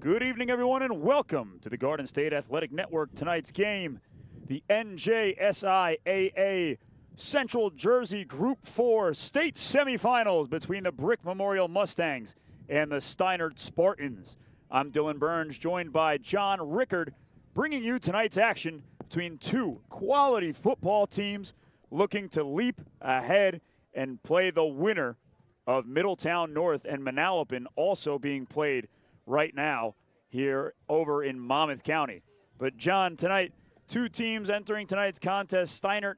Good evening, everyone, and welcome to the Garden State Athletic Network. Tonight's game, the NJSIAA Central Jersey Group 4 state semifinals between the Brick Memorial Mustangs and the Steinert Spartans. I'm Dylan Burns, joined by John Rickard, bringing you tonight's action between two quality football teams looking to leap ahead and play the winner of Middletown North and Manalapan, also being played right now here over in Monmouth County. But John, tonight, two teams entering tonight's contest. Steinert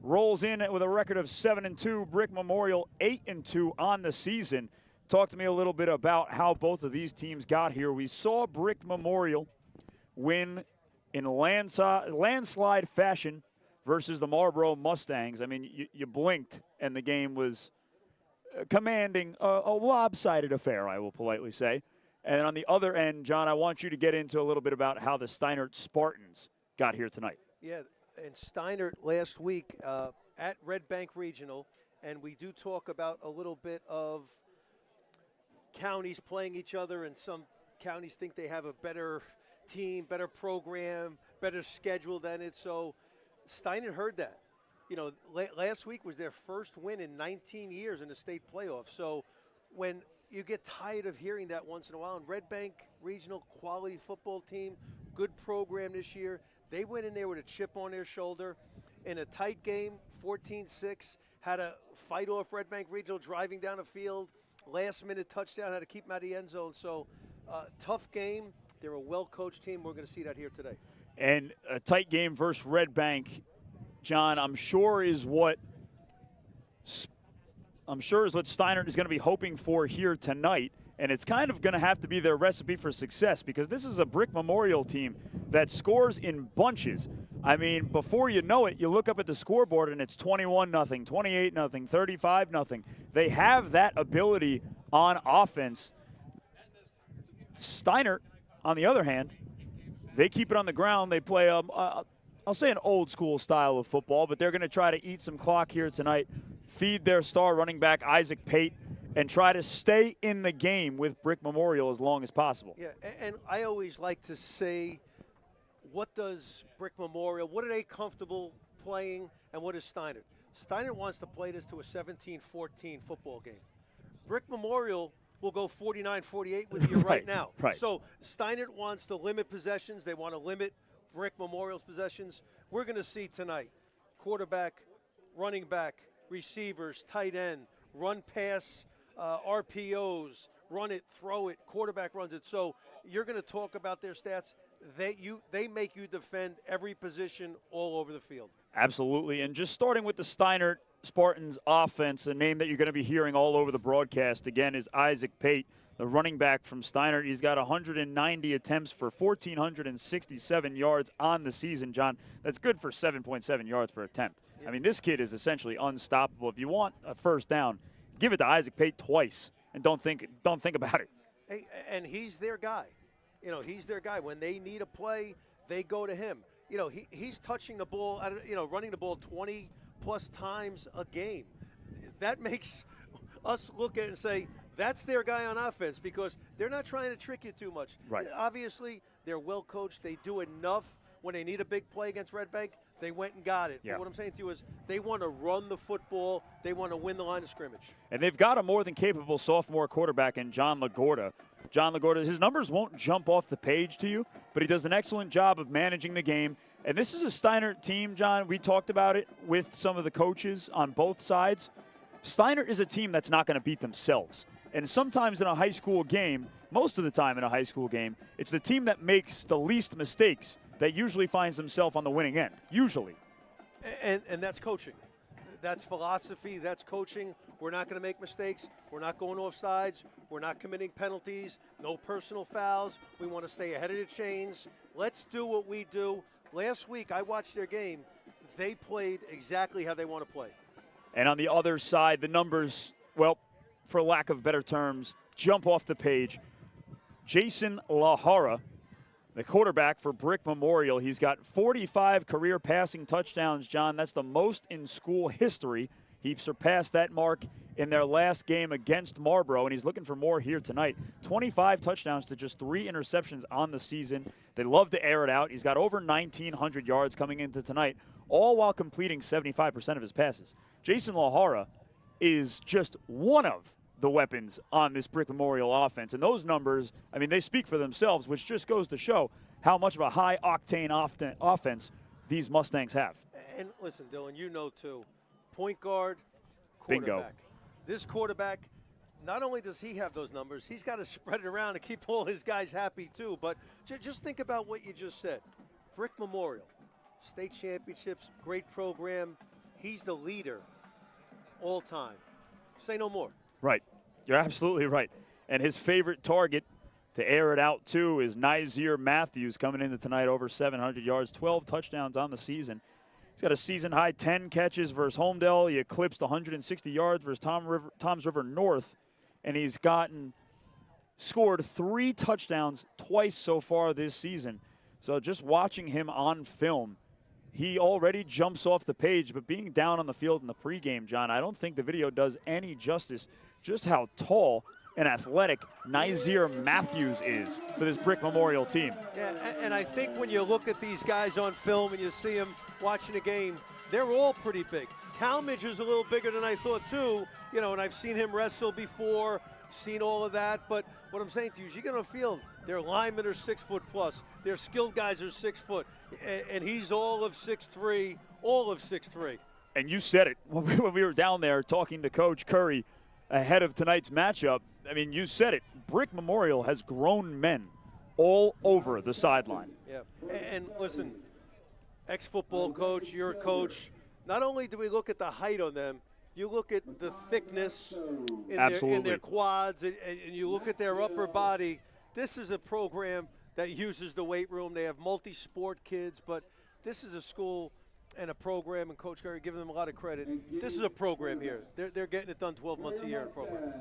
rolls in with a record of 7-2. Brick Memorial 8-2 on the season. Talk to me a little bit about how both of these teams got here. We saw Brick Memorial win in landslide fashion versus the Marlboro Mustangs. I mean, you blinked and the game was commanding a lopsided affair, I will politely say. And on the other end, John, I want you to get into a little bit about how the Steinert Spartans got here tonight. Yeah, and Steinert last week at Red Bank Regional, and we do talk about a little bit of counties playing each other, and some counties think they have a better team, better program, better schedule than it. So Steinert heard that. You know, last week was their first win in 19 years in the state playoffs. So when you get tired of hearing that once in a while, and Red Bank Regional, quality football team, good program this year. They went in there with a chip on their shoulder in a tight game, 14-6, had to fight off Red Bank Regional driving down the field, last-minute touchdown, had to keep them out of the end zone. So tough game. They're a well-coached team. We're going to see that here today. And a tight game versus Red Bank, John, I'm sure is what Steinert is going to be hoping for here tonight. And it's kind of going to have to be their recipe for success, because this is a Brick Memorial team that scores in bunches. I mean, before you know it, you look up at the scoreboard and it's 21-0, 28-0, 35-0. They have that ability on offense. Steinert, on the other hand, they keep it on the ground. They play, I'll say an old school style of football, but they're going to try to eat some clock here tonight, feed their star running back, Isaac Pate, and try to stay in the game with Brick Memorial as long as possible. Yeah, and I always like to say, what does Brick Memorial, what are they comfortable playing, and what is Steinert? Steinert wants to play this to a 17-14 football game. Brick Memorial will go 49-48 with you right now. Right. So Steinert wants to limit possessions. They want to limit Brick Memorial's possessions. We're going to see tonight quarterback, running back, receivers, tight end, run pass, RPOs, run it, throw it, quarterback runs it. So you're going to talk about their stats. They make you defend every position all over the field. Absolutely. And just starting with the Steinert Spartans offense, a name that you're going to be hearing all over the broadcast again is Isaac Pate, the running back from Steinert. He's got 190 attempts for 1,467 yards on the season, John. That's good for 7.7 yards per attempt. Yeah. I mean, this kid is essentially unstoppable. If you want a first down, give it to Isaac Pate twice and don't think about it. Hey, and he's their guy. You know, he's their guy. When they need a play, they go to him. You know, he's touching the ball, running the ball 20-plus times a game. That makes us look at it and say, that's their guy on offense, because they're not trying to trick you too much. Right. Obviously, they're well coached. They do enough when they need a big play against Red Bank. They went and got it. Yeah. But what I'm saying to you is they want to run the football. They want to win the line of scrimmage. And they've got a more than capable sophomore quarterback in John LaGorda. John LaGorda, his numbers won't jump off the page to you, but he does an excellent job of managing the game. And this is a Steinert team, John. We talked about it with some of the coaches on both sides. Steinert is a team that's not going to beat themselves. And sometimes in a high school game, most of the time in a high school game, it's the team that makes the least mistakes that usually finds themselves on the winning end, usually. And that's coaching. That's philosophy. That's coaching. We're not going to make mistakes. We're not going off sides. We're not committing penalties. No personal fouls. We want to stay ahead of the chains. Let's do what we do. Last week, I watched their game. They played exactly how they want to play. And on the other side, the numbers, well, for lack of better terms, jump off the page. Jason Lahara, the quarterback for Brick Memorial, he's got 45 career passing touchdowns, John. That's the most in school history. He surpassed that mark in their last game against Marlboro, and he's looking for more here tonight. 25 touchdowns to just 3 interceptions on the season. They love to air it out. He's got over 1,900 yards coming into tonight, all while completing 75% of his passes. Jason Lahara is just one of the weapons on this Brick Memorial offense. And those numbers, I mean, they speak for themselves, which just goes to show how much of a high-octane offense these Mustangs have. And listen, Dylan, you know, too, point guard, quarterback. Bingo. This quarterback, not only does he have those numbers, he's got to spread it around and keep all his guys happy, too. But just think about what you just said. Brick Memorial, state championships, great program. He's the leader all time. Say no more. Right. You're absolutely right. And his favorite target to air it out, too, is Nizier Matthews coming into tonight over 700 yards, 12 touchdowns on the season. He's got a season-high 10 catches versus Homedale. He eclipsed 160 yards versus Toms River North. And he's scored 3 touchdowns twice so far this season. So just watching him on film, he already jumps off the page. But being down on the field in the pregame, John, I don't think the video does any justice just how tall and athletic Nizier Matthews is for this Brick Memorial team. Yeah, and I think when you look at these guys on film and you see them watching a game, they're all pretty big. Talmadge is a little bigger than I thought too, you know, and I've seen him wrestle before, seen all of that, but what I'm saying to you is you get on the field, their linemen are 6 foot plus, their skilled guys are 6 foot, and he's all of 6'3", all of 6'3". And you said it when we were down there talking to Coach Curry ahead of tonight's matchup. I mean, you said it. Brick Memorial has grown men all over the sideline. Yeah, and listen, ex-football coach, your coach, not only do we look at the height on them, you look at the thickness in their quads, and you look at their upper body. This is a program that uses the weight room. They have multi-sport kids, but this is a school and a program, and Coach Curry giving them a lot of credit. This is a program here. They're getting it done 12 months a year in program.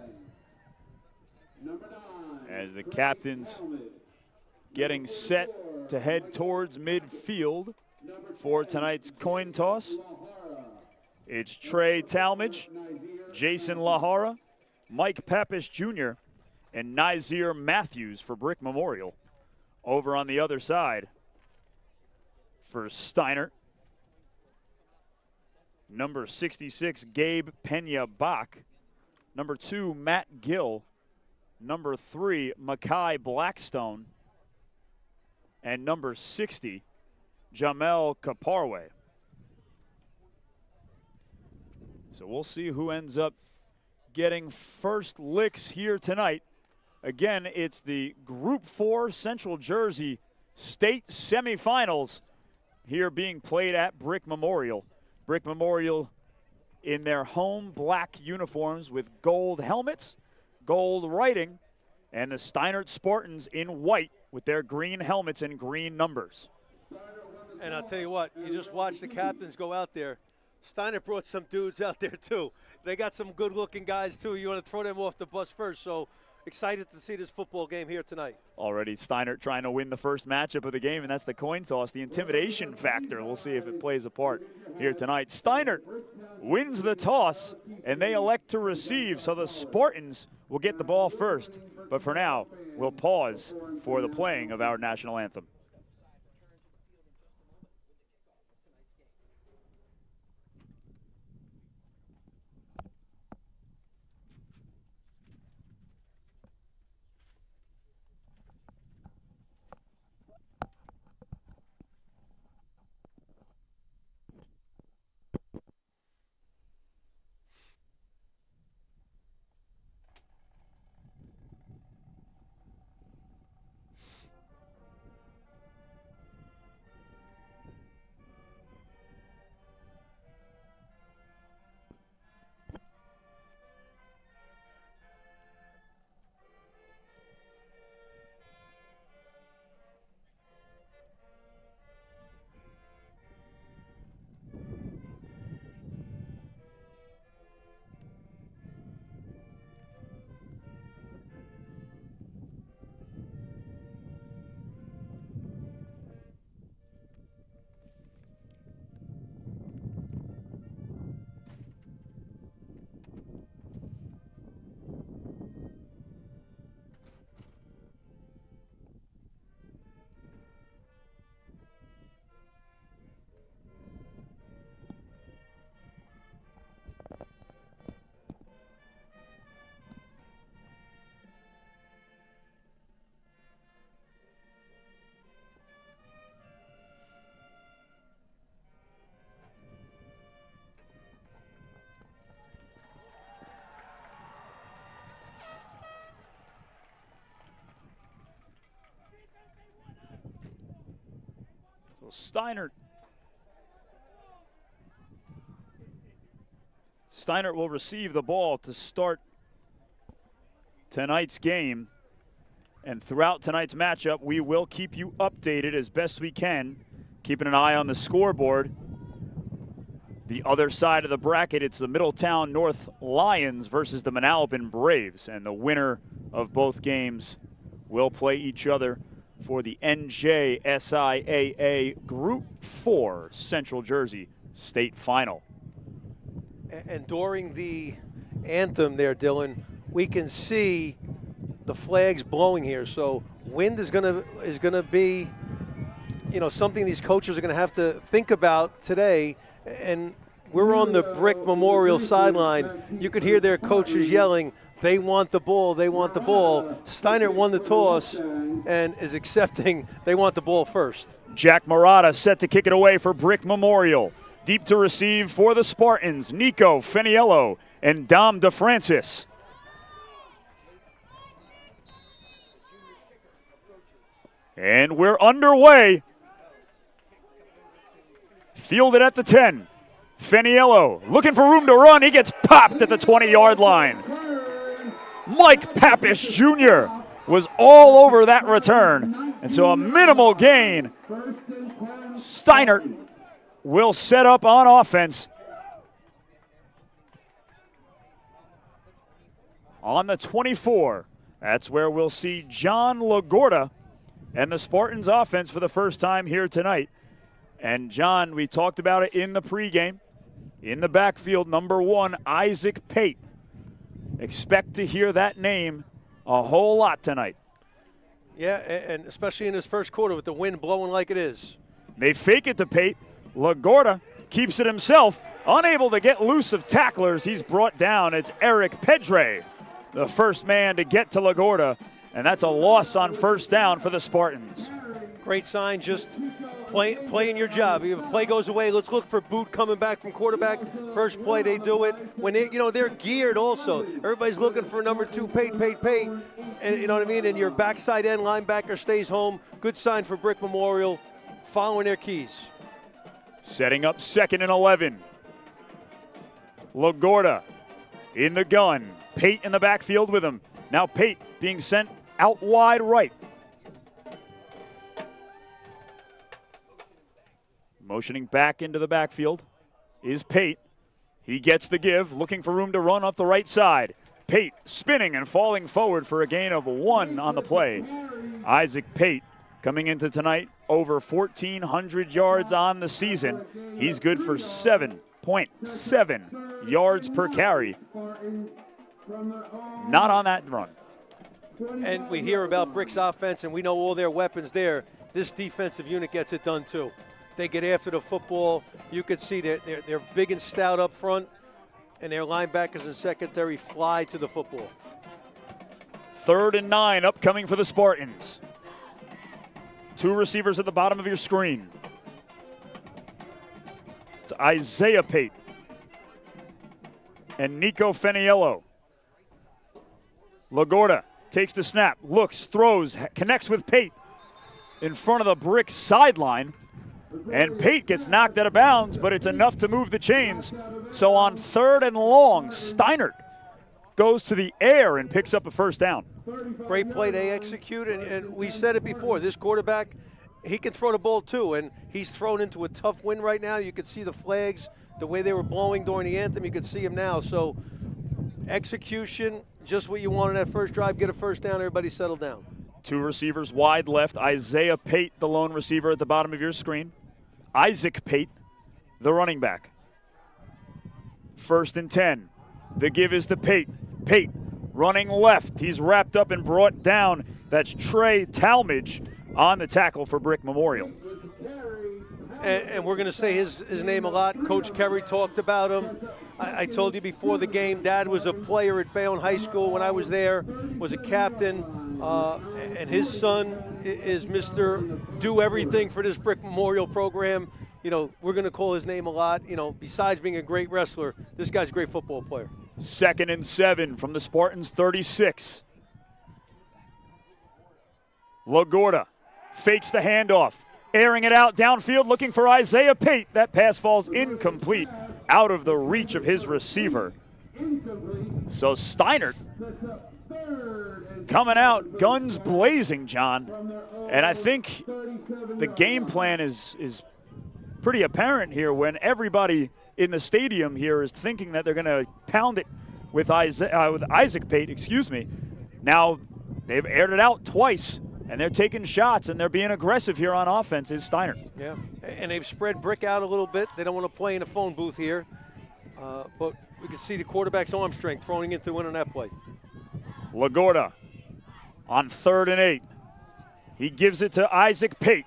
As the captains getting set to head towards midfield for tonight's coin toss. It's Trey Talmadge, Jason Lahara, Mike Pappas Jr., and Nizier Matthews for Brick Memorial. Over on the other side for Steinert, number 66, Gabe Pena-Bach. Number 2, Matt Gill. Number 3, Makai Blackstone. And number 60, Jamel Kaparwe. So we'll see who ends up getting first licks here tonight. Again, it's the Group 4 Central Jersey State Semifinals here being played at Brick Memorial. Brick Memorial in their home black uniforms with gold helmets, gold writing, and the Steinert Spartans in white with their green helmets and green numbers. And I'll tell you what, you just watch the captains go out there. Steinert brought some dudes out there too. They got some good-looking guys too. You want to throw them off the bus first, so excited to see this football game here tonight. Already Steinert trying to win the first matchup of the game, and that's the coin toss, the intimidation factor. We'll see if it plays a part here tonight. Steinert wins the toss, and they elect to receive, so the Spartans will get the ball first. But for now, we'll pause for the playing of our national anthem. So Steinert will receive the ball to start tonight's game. And throughout tonight's matchup, we will keep you updated as best we can, keeping an eye on the scoreboard. The other side of the bracket, it's the Middletown North Lions versus the Manalapan Braves. And the winner of both games will play each other for the NJSIAA Group 4 Central Jersey State Final. And during the anthem there, Dylan, we can see the flags blowing here. So wind is gonna be, something these coaches are gonna have to think about today. And we're on the Brick Memorial sideline. You could hear their coaches yelling, they want the ball, they want the ball. Steinert won the toss and is accepting they want the ball first. Jack Murata set to kick it away for Brick Memorial. Deep to receive for the Spartans, Nico Feniello and Dom DeFrancis. And we're underway. Fielded at the 10. Feniello looking for room to run. He gets popped at the 20-yard line. Mike Pappish Jr. was all over that return. And so a minimal gain. Steinert will set up on offense. On the 24, that's where we'll see John LaGorda and the Spartans offense for the first time here tonight. And John, we talked about it in the pregame. In the backfield, number 1, Isaac Pate. Expect to hear that name a whole lot tonight. Yeah, and especially in his first quarter with the wind blowing like it is. They fake it to Pate. LaGorda keeps it himself. Unable to get loose of tacklers, he's brought down. It's Eric Pedre, the first man to get to LaGorda, and that's a loss on first down for the Spartans. Great sign, just playing your job. If a play goes away, let's look for boot coming back from quarterback. First play, they do it. When they're geared also. Everybody's looking for number 2, Pate. And you know what I mean? And your backside end linebacker stays home. Good sign for Brick Memorial, following their keys. Setting up 2nd and 11. LaGorda in the gun. Pate in the backfield with him. Now Pate being sent out wide right. Motioning back into the backfield is Pate. He gets the give, looking for room to run up the right side. Pate spinning and falling forward for a gain of 1 on the play. Isaac Pate coming into tonight over 1,400 yards on the season. He's good for 7.7 yards per carry. Not on that run. And we hear about Brick's offense, and we know all their weapons there. This defensive unit gets it done too. They get after the football. You could see they're big and stout up front, and their linebackers and secondary fly to the football. 3rd and 9 upcoming for the Spartans. 2 receivers at the bottom of your screen. It's Isaiah Pate and Nico Feniello. LaGorda takes the snap, looks, throws, connects with Pate in front of the Brick sideline. And Pate gets knocked out of bounds, but it's enough to move the chains. So on 3rd and long, Steinert goes to the air and picks up a first down. Great play they execute, and we said it before. This quarterback, he can throw the ball too, and he's thrown into a tough wind right now. You could see the flags, the way they were blowing during the anthem. You could see him now. So execution, just what you want on that first drive. Get a first down, everybody settle down. 2 receivers wide left. Isaiah Pate, the lone receiver at the bottom of your screen. Isaac Pate, the running back. 1st and 10. The give is to Pate. Pate running left. He's wrapped up and brought down. That's Trey Talmadge on the tackle for Brick Memorial. And we're going to say his name a lot. Coach Kerry talked about him. I told you before the game, Dad was a player at Bayonne High School when I was there, was a captain, and his son is Mr. Do Everything for this Brick Memorial program. We're going to call his name a lot. Besides being a great wrestler, this guy's a great football player. 2nd and 7 from the Spartans' 36. LaGorda fakes the handoff. airing it out downfield, looking for Isaiah Pate. That pass falls incomplete, out of the reach of his receiver. So Steinert coming out, guns blazing, John. And I think the game plan is pretty apparent here when everybody in the stadium here is thinking that they're going to pound it with Isaac Pate, excuse me. Now they've aired it out twice, and they're taking shots, and they're being aggressive here on offense, is Steinert. Yeah, and they've spread Brick out a little bit. They don't want to play in a phone booth here. But we can see the quarterback's arm strength throwing into the win on that play. LaGorda on 3rd and 8. He gives it to Isaac Pate.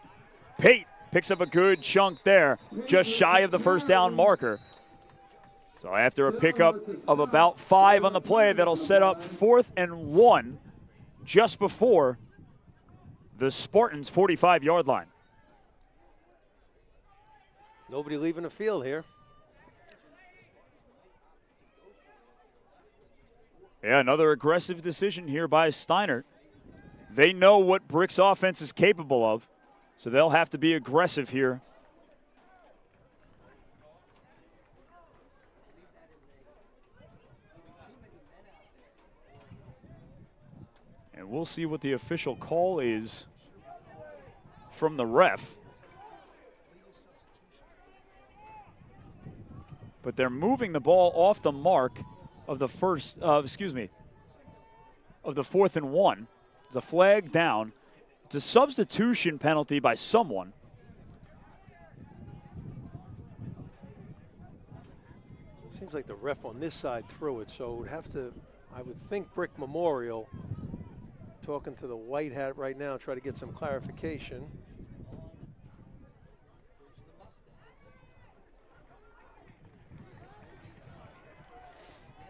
Pate picks up a good chunk there, just shy of the first down marker. So after a pickup of about 5 on the play, that'll set up 4th and 1 just before the Spartans' 45-yard line. Nobody leaving the field here. Yeah, another aggressive decision here by Steinert. They know what Brick's offense is capable of, so they'll have to be aggressive here. And we'll see what the official call is from the ref. But they're moving the ball off the mark of the of the 4th and 1. It's a flag down. It's a substitution penalty by someone. Seems like the ref on this side threw it, so it would have to, I would think Brick Memorial, talking to the white hat right now, try to get some clarification.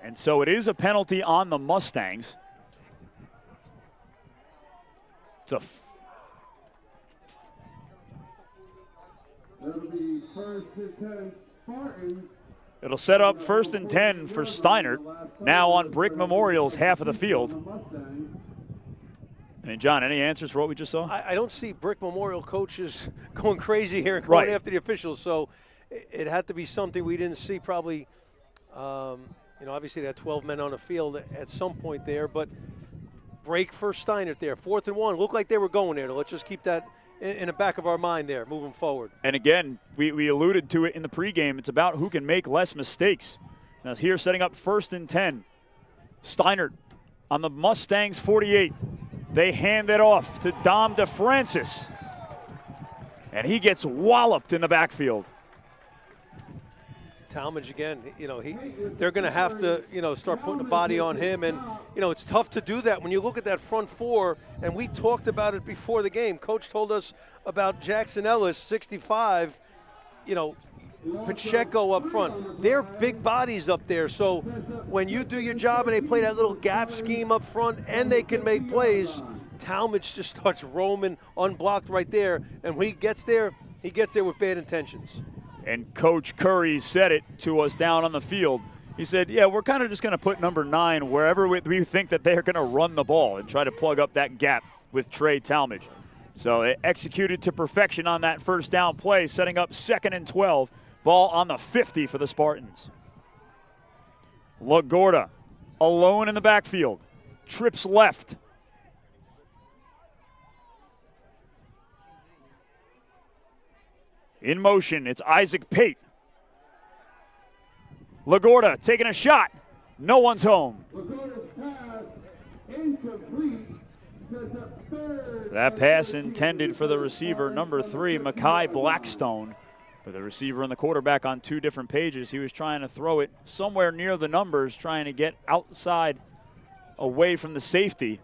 And so it is a penalty on the Mustangs. It's It'll be 1st and 10 Spartans. It'll set up 1st and 10 for Steinert, now on Brick Memorial's half of the field. And John, any answers for what we just saw? I don't see Brick Memorial coaches going crazy here and going Right. after the officials, so it had to be something we didn't see probably. Obviously they had 12 men on the field at some point there, but break for Steinert there. 4th and 1. Looked like they were going there. Let's just keep that in the back of our mind there, moving forward. And again, we alluded to it in the pregame. It's about who can make less mistakes. Now here setting up 1st and 10. Steinert on the Mustangs 48. They hand it off to Dom DeFrancis. And he gets walloped in the backfield. Talmadge again, they're going to have to, start putting a body on him. And, it's tough to do that when you look at that front four. And we talked about it before the game. Coach told us about Jackson Ellis, 65, Pacheco up front. They're big bodies up there. So when you do your job and they play that little gap scheme up front and they can make plays, Talmadge just starts roaming unblocked right there. And when he gets there with bad intentions. And Coach Curry said it to us down on the field. He said, yeah, we're kind of just going to put number 9 wherever we think that they're going to run the ball and try to plug up that gap with Trey Talmadge. So they executed to perfection on that first down play, setting up 2nd and 12. Ball on the 50 for the Spartans. LaGorda alone in the backfield. Trips left. In motion, it's Isaac Pate. LaGorda taking a shot. No one's home. That pass intended for the receiver, number 3, Mekhi Blackstone. But the receiver and the quarterback on 2 different pages. He was trying to throw it somewhere near the numbers, trying to get outside away from the safety.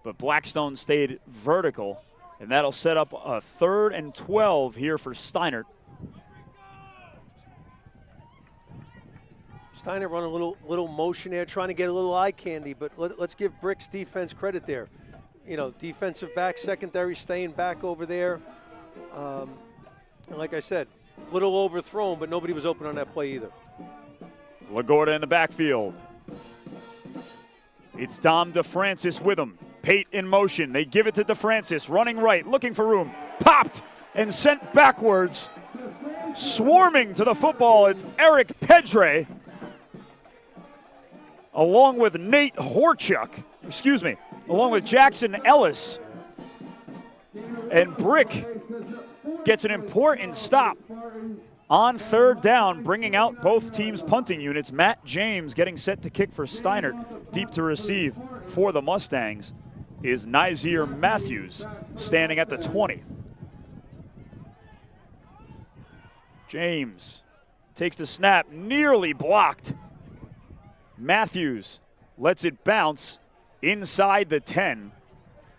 But Blackstone stayed vertical. And that'll set up a 3rd and 12 here for Steinert. Steinert run a little motion there, trying to get a little eye candy, but let's give Brick's defense credit there. Defensive back, secondary, staying back over there. And like I said, little overthrown, but nobody was open on that play either. LaGorda in the backfield. It's Dom DeFrancis with him. Pate in motion. They give it to DeFrancis, running right, looking for room. Popped and sent backwards. Swarming to the football, it's Eric Pedre, along with Nate Horchuk, along with Jackson Ellis. And Brick gets an important stop on third down, bringing out both teams' punting units. Matt James getting set to kick for Steinert. Deep to receive for the Mustangs is Nizier Matthews, standing at the 20. James takes the snap, nearly blocked. Matthews lets it bounce inside the 10.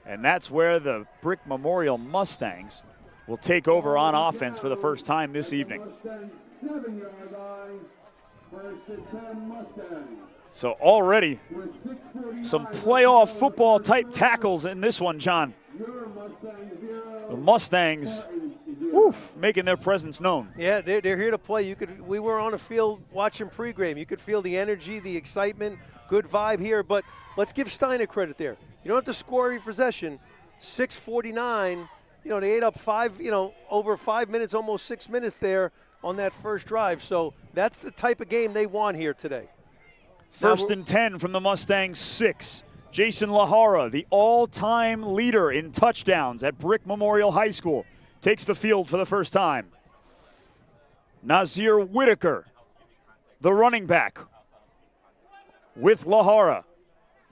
And that's where the Brick Memorial Mustangs will take over on offense for the first time this evening. So already some playoff football type tackles in this one, John. The Mustangs making their presence known. Yeah, they're here to play. We were on a field watching pregame. You could feel the energy, the excitement, good vibe here. But let's give Steinert credit there. You don't have to score every possession. 6:49. They ate up over 5 minutes, almost 6 minutes there on that first drive. So that's the type of game they want here today. First and 10 from the Mustangs 6. Jason Lahara, the all-time leader in touchdowns at Brick Memorial High School, takes the field for the first time. Nazir Whitaker, the running back, with Lahara.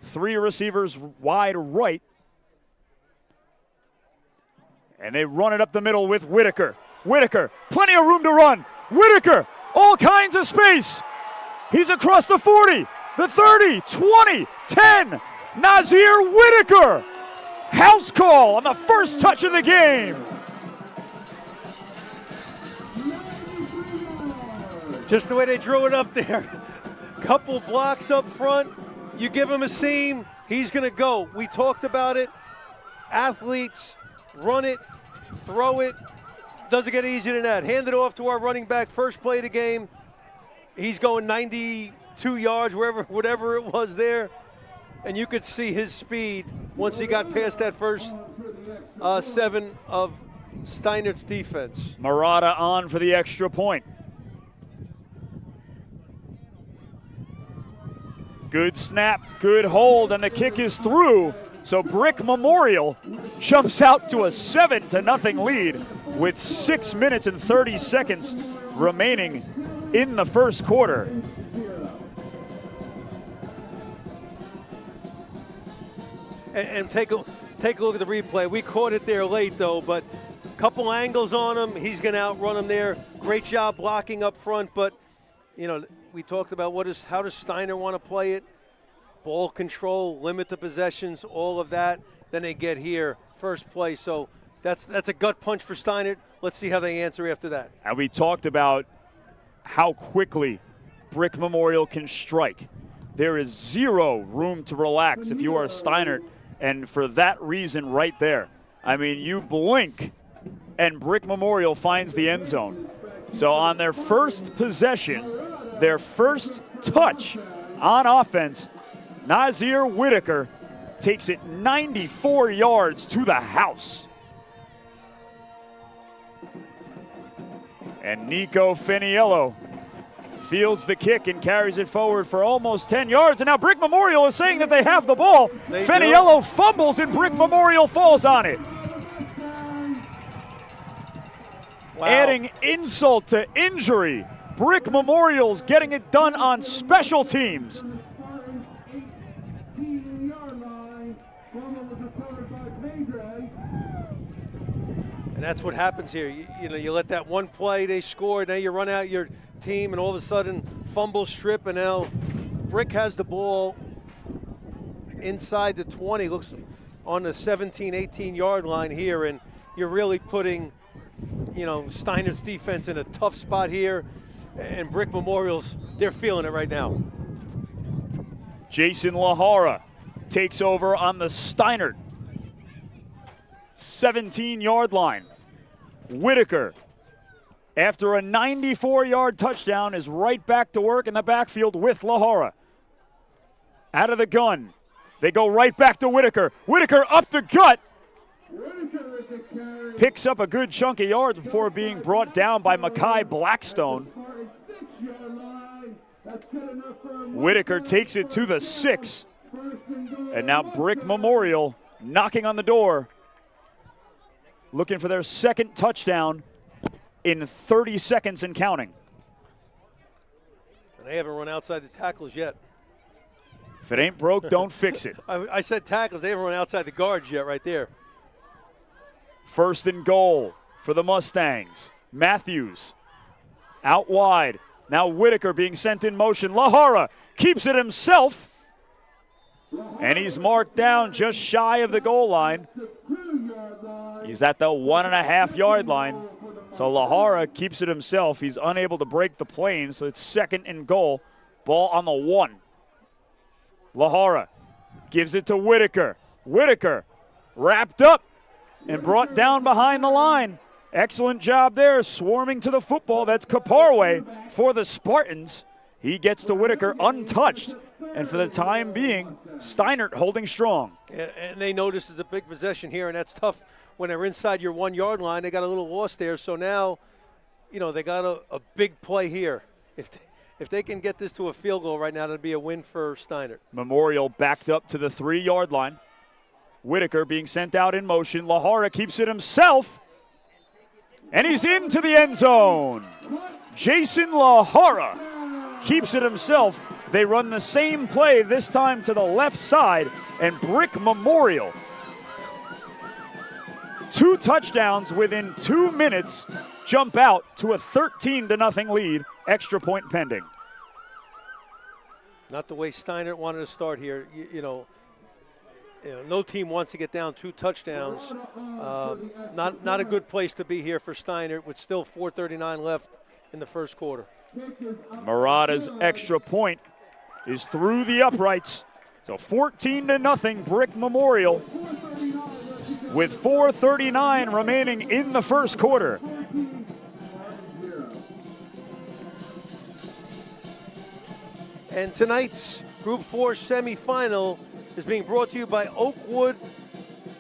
3 receivers wide right. And they run it up the middle with Whitaker. Whitaker, plenty of room to run. Whitaker, all kinds of space. He's across the 40, the 30, 20, 10. Nazir Whitaker, house call on the first touch of the game. Just the way they drew it up there. Couple blocks up front. You give him a seam, he's going to go. We talked about it. Athletes run it, throw it. Doesn't get easier than that. Hand it off to our running back, first play of the game. He's going 92 yards, whatever it was there. And you could see his speed once he got past that first 7 of Steinert's defense. Murata on for the extra point. Good snap, good hold, and the kick is through. So Brick Memorial jumps out to a 7-0 lead with 6 minutes and 30 seconds remaining in the first quarter. And take a look at the replay. We caught it there late, though, but a couple angles on him. He's going to outrun him there. Great job blocking up front, but, we talked about how does Steinert want to play it? Ball control, limit the possessions, all of that. Then they get here, first play. So that's a gut punch for Steinert. Let's see how they answer after that. And we talked about how quickly Brick Memorial can strike. There is zero room to relax if you are Steinert, and for that reason right there, I mean, you blink and Brick Memorial finds the end zone. So on their first possession, their first touch on offense, Nazir Whitaker takes it 94 yards to the house. And Nico Feniello fields the kick and carries it forward for almost 10 yards. And now Brick Memorial is saying that they have the ball. Feniello fumbles and Brick Memorial falls on it. Wow. Adding insult to injury. Brick Memorial's getting it done on special teams. And that's what happens here. You let that one play, they score, now you run out your team, and all of a sudden fumble, strip, and now Brick has the ball inside the 20, looks on the 17, 18-yard line here, and you're really putting, Steinert's defense in a tough spot here, and Brick Memorial's, they're feeling it right now. Jason Lahara takes over on the Steinert 17-yard line. Whitaker, after a 94-yard touchdown, is right back to work in the backfield with Lahara. Out of the gun. They go right back to Whitaker. Whitaker up the gut. picks up a good chunk of yards before being brought down by Mackay Blackstone. Whitaker takes it to the 6. And now Brick Memorial knocking on the door, looking for their second touchdown in 30 seconds and counting. And they haven't run outside the tackles yet. If it ain't broke, don't fix it. I said tackles. They haven't run outside the guards yet right there. First and goal for the Mustangs. Matthews out wide. Now Whitaker being sent in motion. Lahara keeps it himself. And he's marked down just shy of the goal line. He's at the 1.5 yard line. So Lahara keeps it himself. He's unable to break the plane, so it's second and goal. Ball on the 1. Lahara gives it to Whitaker. Whitaker wrapped up and brought down behind the line. Excellent job there, swarming to the football. That's Kaparwe for the Spartans. He gets to Whitaker untouched. And for the time being, Steinert holding strong. And they know this is a big possession here, and that's tough when they're inside your 1 yard line. They got a little lost there, so now, they got a big play here. If they can get this to a field goal right now, that'd be a win for Steinert. Memorial backed up to the 3 yard line. Whitaker being sent out in motion. Lahara keeps it himself. And he's into the end zone. Jason Lahara keeps it himself. They run the same play, this time to the left side, and Brick Memorial. 2 touchdowns within 2 minutes, jump out to a 13-0 lead, extra point pending. Not the way Steinert wanted to start here. No team wants to get down 2 touchdowns. Not a good place to be here for Steinert with still 4:39 left in the first quarter. Murata's extra point is through the uprights. So 14-0 Brick Memorial with 4:39 remaining in the first quarter. And tonight's Group 4 semifinal is being brought to you by Oakwood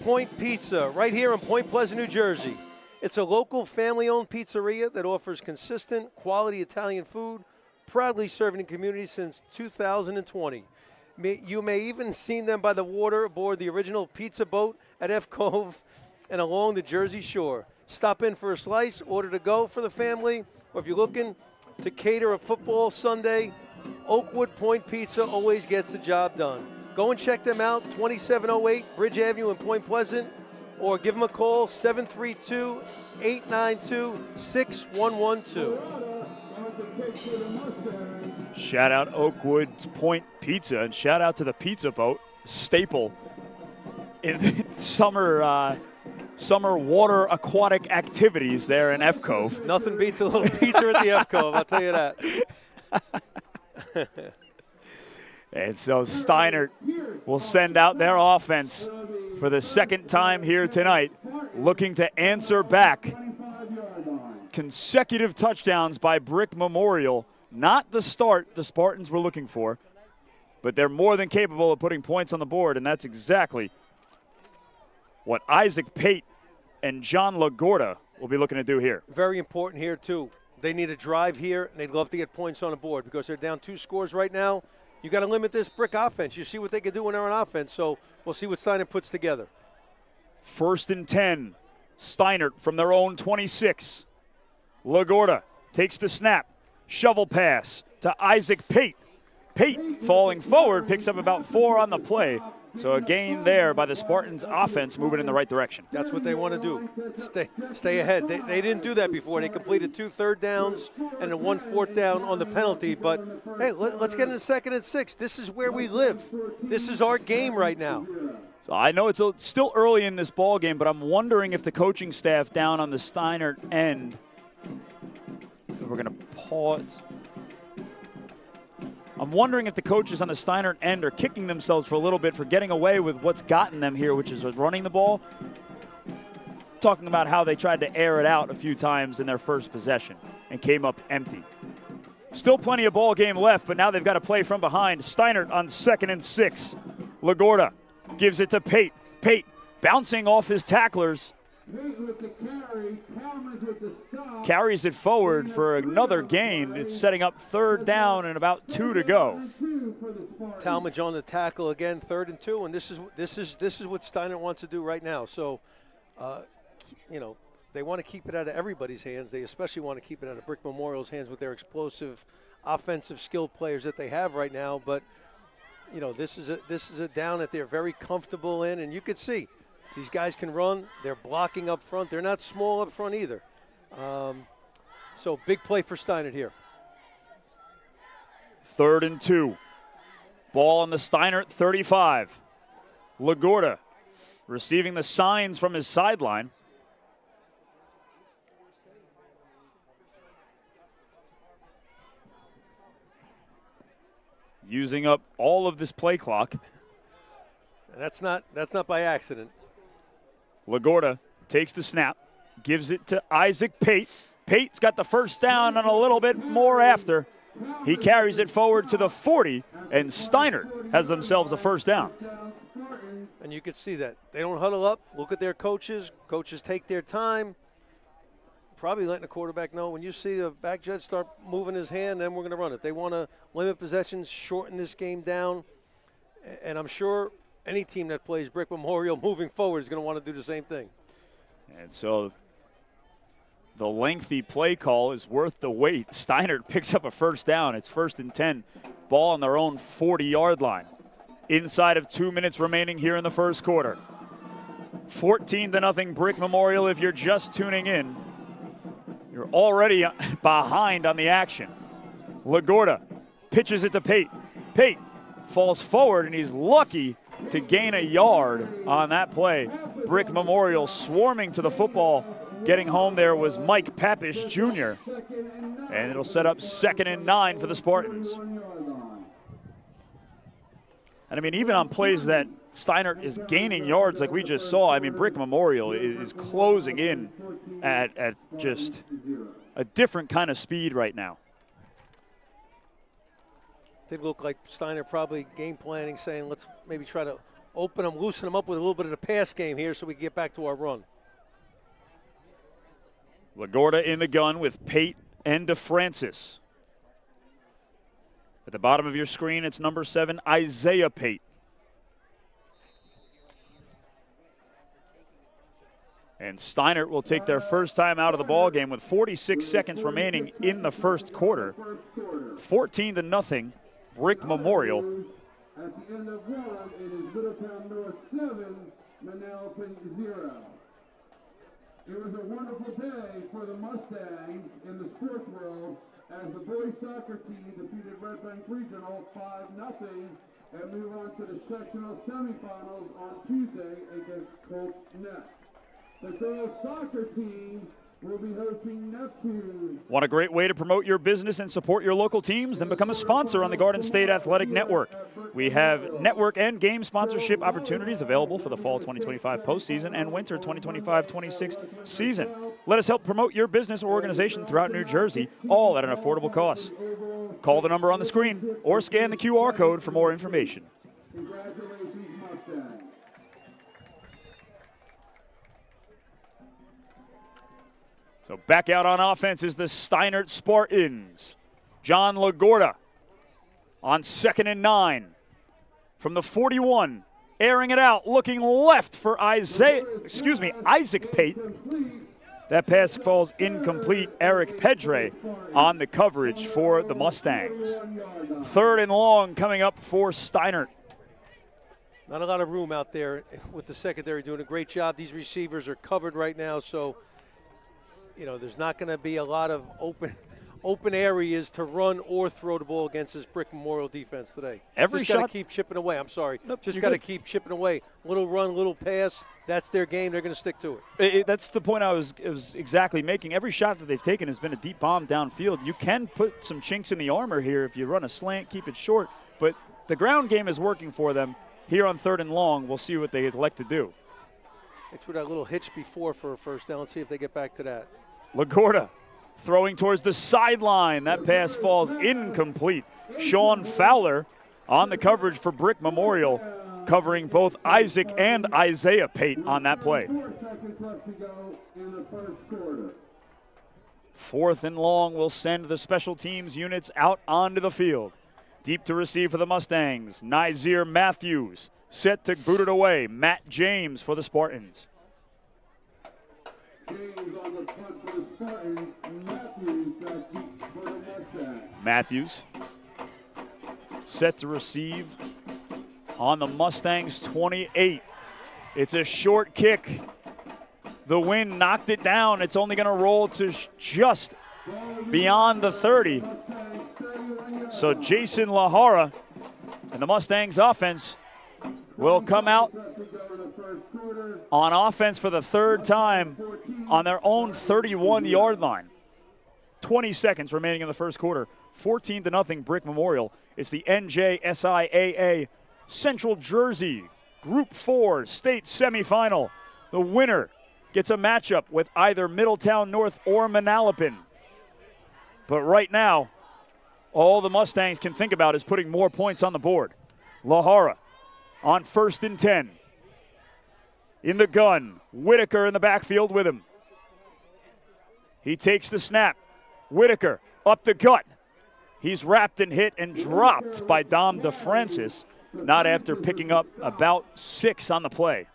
Point Pizza right here in Point Pleasant, New Jersey. It's a local family-owned pizzeria that offers consistent, quality Italian food, proudly serving the community since 2020. You may even seen them by the water aboard the original pizza boat at F Cove and along the Jersey Shore. Stop in for a slice, order to go for the family, or if you're looking to cater a football Sunday, Oakwood Point Pizza always gets the job done. Go and check them out, 2708 Bridge Avenue in Point Pleasant, or give them a call, 732-892-6112. Shout out Oakwood's Point Pizza, and shout out to the pizza boat, staple in summer water aquatic activities there in F Cove. Nothing beats a little pizza at the F Cove, I'll tell you that. And so Steinert will send out their offense for the second time here tonight, looking to answer back. Consecutive touchdowns by Brick Memorial. Not the start the Spartans were looking for, but they're more than capable of putting points on the board, and that's exactly what Isaac Pate and John LaGorda will be looking to do here. Very important here, too. They need a drive here, and they'd love to get points on the board because they're down 2 scores right now. You got to limit this Brick offense. You see what they can do when they're on offense, so we'll see what Steinert puts together. 1st and 10. Steinert from their own 26. LaGorda takes the snap. Shovel pass to Isaac Pate. Pate falling forward, picks up about 4 on the play. So a gain there by the Spartans offense moving in the right direction. That's what they want to do. Stay ahead. They didn't do that before. They completed 2 third downs and a 1 4th down on the penalty. But, hey, let's get into 2nd and 6. This is where we live. This is our game right now. So I know it's still early in this ball game, but I'm wondering if the coaching staff down on the Steinert end, we're going to pause. I'm wondering if the coaches on the Steinert end are kicking themselves for a little bit for getting away with what's gotten them here, which is running the ball. Talking about how they tried to air it out a few times in their first possession and came up empty. Still plenty of ball game left, but now they've got to play from behind. Steinert on 2nd and 6. LaGorda gives it to Pate. Pate bouncing off his tacklers. Pate with the carry, Talmadge with the stop. Carries it forward for another gain. It's setting up 3rd down and about 2 to go. Talmadge on the tackle again, 3rd and 2, and this is what Steinert wants to do right now. So, you know, they want to keep it out of everybody's hands. They especially want to keep it out of Brick Memorial's hands with their explosive, offensive skilled players that they have right now. But, you know, this is a down that they're very comfortable in, and you could see these guys can run. They're blocking up front. They're not small up front either. So big play for Steinert here. 3rd and 2. Ball on the Steinert 35. LaGorda receiving the signs from his sideline. Using up all of this play clock. And that's not by accident. LaGorda takes the snap, gives it to Isaac Pate. Pate's got the first down and a little bit more after. He carries it forward to the 40, and Steinert has themselves a first down. And you can see that. They don't huddle up. Look at their coaches. Coaches take their time. Probably letting the quarterback know when you see the back judge start moving his hand, then we're going to run it. They want to limit possessions, shorten this game down. And I'm sure any team that plays Brick Memorial moving forward is going to want to do the same thing. And so the lengthy play call is worth the wait. Steinert picks up a first down. It's 1st and 10. Ball on their own 40-yard line. Inside of 2 minutes remaining here in the first quarter. 14-0 Brick Memorial if you're just tuning in. You're already behind on the action. LaGorda pitches it to Pate. Pate falls forward, and he's lucky to gain a yard on that play. Brick Memorial swarming to the football. Getting home there was Mike Papish Jr. And it'll set up 2nd and 9 for the Spartans. And I mean, even on plays that Steinert is gaining yards like we just saw, I mean, Brick Memorial is closing in at just a different kind of speed right now. Did look like Steinert probably game planning, saying let's maybe try to open them, loosen them up with a little bit of the pass game here so we can get back to our run. LaGorda in the gun with Pate and DeFrancis. At the bottom of your screen, it's number 7, Isaiah Pate. And Steinert will take their first time out of the ball game with 46 seconds remaining in the first quarter. 14-0, Brick Memorial. At the end of 1, it is Middletown North 7, Manalapan 0. It was a wonderful day for the Mustangs in the sports world as the boys soccer team defeated Red Bank Regional 5-0 and move on to the sectional semifinals on Tuesday against Colts Neck. The girls soccer team will be hosting Neptune. Want a great way to promote your business and support your local teams? Then become a sponsor on the Garden State Athletic Network. We have network and game sponsorship opportunities available for the fall 2025 postseason and winter 2025-26 season. Let us help promote your business or organization throughout New Jersey, all at an affordable cost. Call the number on the screen or scan the QR code for more information. Congratulations, Mustangs. So back out on offense is the Steinert Spartans. John LaGorda on 2nd and 9 from the 41, airing it out, looking left for Isaac Pate. That pass falls incomplete. Eric Pedre on the coverage for the Mustangs. 3rd and long coming up for Steinert. Not a lot of room out there with the secondary doing a great job. These receivers are covered right now, so you know, there's not going to be a lot of open areas to run or throw the ball against this Brick Memorial defense today. Every just got to keep chipping away. I'm sorry. Nope, just got to keep chipping away. Little run, little pass. That's their game. They're going to stick to it. That's the point I was exactly making. Every shot that they've taken has been a deep bomb downfield. You can put some chinks in the armor here if you run a slant, keep it short. But the ground game is working for them here on 3rd and long. We'll see what they elect to do. They threw that little hitch before for a first down. Let's see if they get back to that. LaGorda throwing towards the sideline. That pass falls incomplete. Sean Fowler on the coverage for Brick Memorial. covering both Isaac and Isaiah Pate on that play. 4 seconds left to go in the first quarter. 4th and long will send the special teams units out onto the field. Deep to receive for the Mustangs. Nazir Matthews set to boot it away. Matt James for the Spartans. James on the punt for the Spartans. Matthews back deep for the Mustangs. Matthews set to receive on the Mustangs 28. It's a short kick. The wind knocked it down. It's only going to roll to just beyond the 30. So Jason Lahara and the Mustangs offense will come out on offense for the 3rd time on their own 31-yard line. 20 seconds remaining in the first quarter. 14-0 Brick Memorial. It's the NJSIAA Central Jersey Group 4 state semifinal. The winner gets a matchup with either Middletown North or Manalapan. But right now, all the Mustangs can think about is putting more points on the board. Lahara on 1st and 10. In the gun, Whitaker in the backfield with him. He takes the snap. Whitaker up the gut. He's wrapped and hit and dropped by Dom DeFrancis, not after picking up about 6 on the play.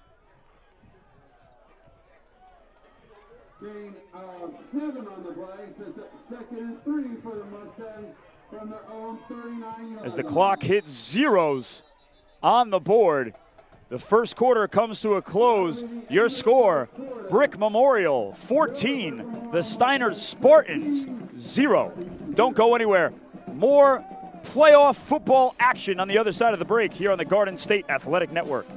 Gain of 7 on the play, so it's 2nd and 3 for the Mustangs from their own 39-yard. As the clock hits zeros on the board, the first quarter comes to a close. Your score, Brick Memorial 14, the Steinert Spartans 0. Don't go anywhere. More playoff football action on the other side of the break here on the Garden State Athletic Network.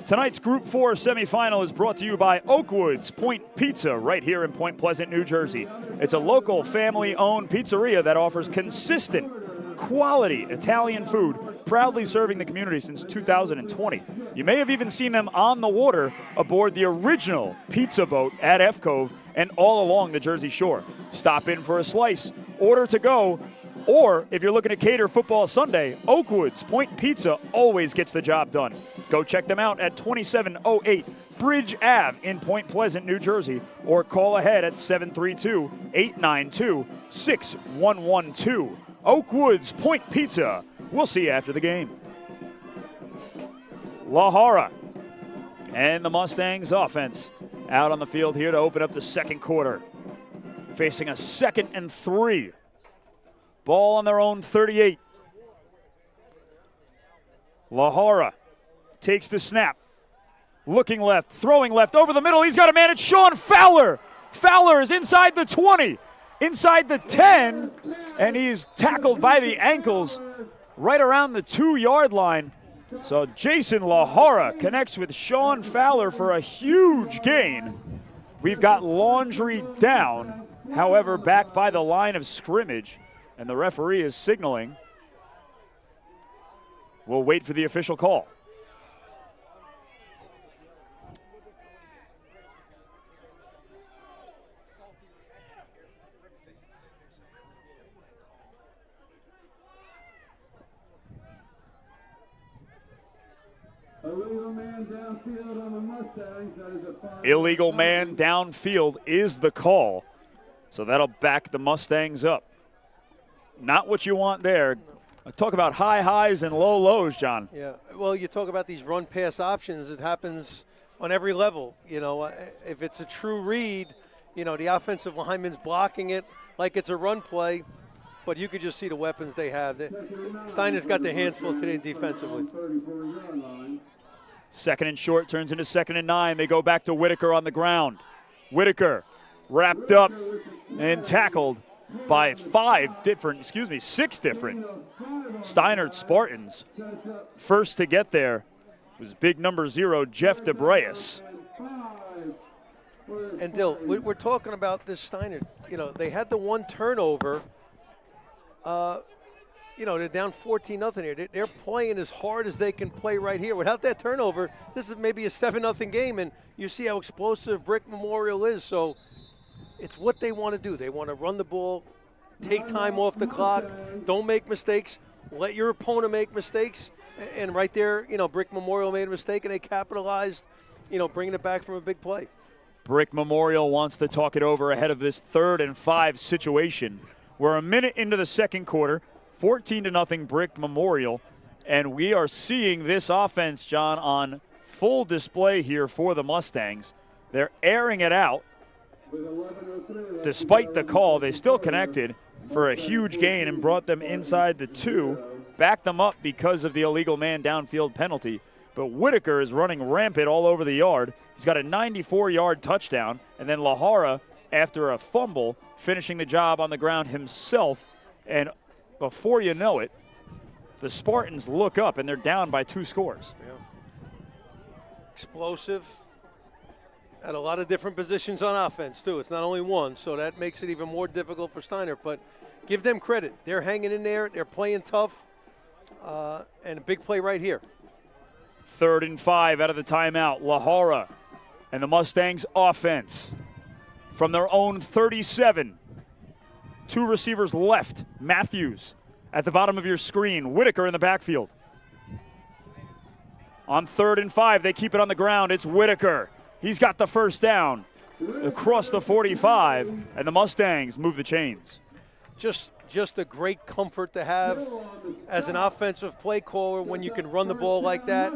Tonight's Group 4 semifinal is brought to you by Oakwoods Point Pizza right here in Point Pleasant, New Jersey. It's a local family-owned pizzeria that offers consistent, quality Italian food, proudly serving the community since 2020. You may have even seen them on the water aboard the original pizza boat at F Cove and all along the Jersey Shore. Stop in for a slice, order to go, or if you're looking to cater football Sunday, Oakwoods Point Pizza always gets the job done. Go check them out at 2708 Bridge Ave in Point Pleasant, New Jersey, or call ahead at 732-892-6112. Oakwoods Point Pizza. We'll see you after the game. Lahara and the Mustangs offense out on the field here to open up the second quarter. Facing a 2nd and 3. Ball on their own 38. Lahara takes the snap. Looking left, throwing left, over the middle. He's got a man. It's Sean Fowler. Fowler is inside the 20, inside the 10, and he's tackled by the ankles right around the 2-yard line. So Jason Lahara connects with Sean Fowler for a huge gain. We've got Laundry down, however, back by the line of scrimmage. And the referee is signaling. We'll wait for the official call. Illegal man downfield on the Mustangs. That is a 5. Illegal man downfield is the call. So that'll back the Mustangs up. Not what you want there. Talk about high highs and low lows, John. Yeah, well, you talk about these run-pass options. It happens on every level. You know, if it's a true read, you know, the offensive lineman's blocking it like it's a run play, but you could just see the weapons they have. Steinert's got their hands full today defensively. 2nd and short turns into 2nd and 9. They go back to Whitaker on the ground. Whitaker wrapped up and tackled by 6 different Steinert Spartans. First to get there was big number 0, Jeff DeBreas. And Dill, we're talking about this Steinert. You know, they had the one turnover. you know, they're down 14-0 here. They're playing as hard as they can play right here. Without that turnover, this is maybe a 7-0 game, and you see how explosive Brick Memorial is. So it's what they want to do. They want to run the ball, take time off the clock, don't make mistakes, let your opponent make mistakes. And right there, you know, Brick Memorial made a mistake, and they capitalized, you know, bringing it back from a big play. Brick Memorial wants to talk it over ahead of this 3rd and 5 situation. We're a minute into the second quarter, 14-0 Brick Memorial, and we are seeing this offense, John, on full display here for the Mustangs. They're airing it out. Despite the call, they still connected for a huge gain and brought them inside the 2, backed them up because of the illegal man downfield penalty. But Whitaker is running rampant all over the yard. He's got a 94-yard touchdown, and then Lahara, after a fumble, finishing the job on the ground himself. And before you know it, the Spartans look up, and they're down by 2 scores. Yeah. Explosive at a lot of different positions on offense, too. It's not only one, so that makes it even more difficult for Steinert. But give them credit. They're hanging in there. They're playing tough. And a big play right here. 3rd and 5 out of the timeout. Lahara and the Mustangs offense from their own 37. 2 receivers left. Matthews at the bottom of your screen. Whitaker in the backfield. On 3rd and 5, they keep it on the ground. It's Whitaker. He's got the first down across the 45, and the Mustangs move the chains. Just a great comfort to have as an offensive play caller when you can run the ball like that,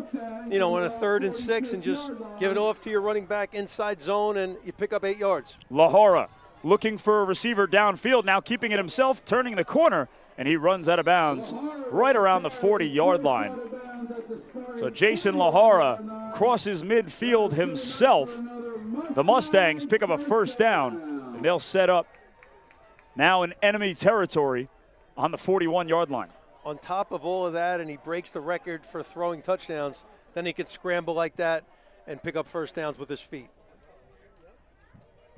you know, on a 3rd and 6 and just give it off to your running back inside zone and you pick up 8 yards. Lahara looking for a receiver downfield, now keeping it himself, turning the corner, and he runs out of bounds right around the 40-yard line. So Jason Lahara crosses midfield himself. The Mustangs pick up a first down, and they'll set up now in enemy territory on the 41-yard line. On top of all of that, and he breaks the record for throwing touchdowns, then he can scramble like that and pick up first downs with his feet.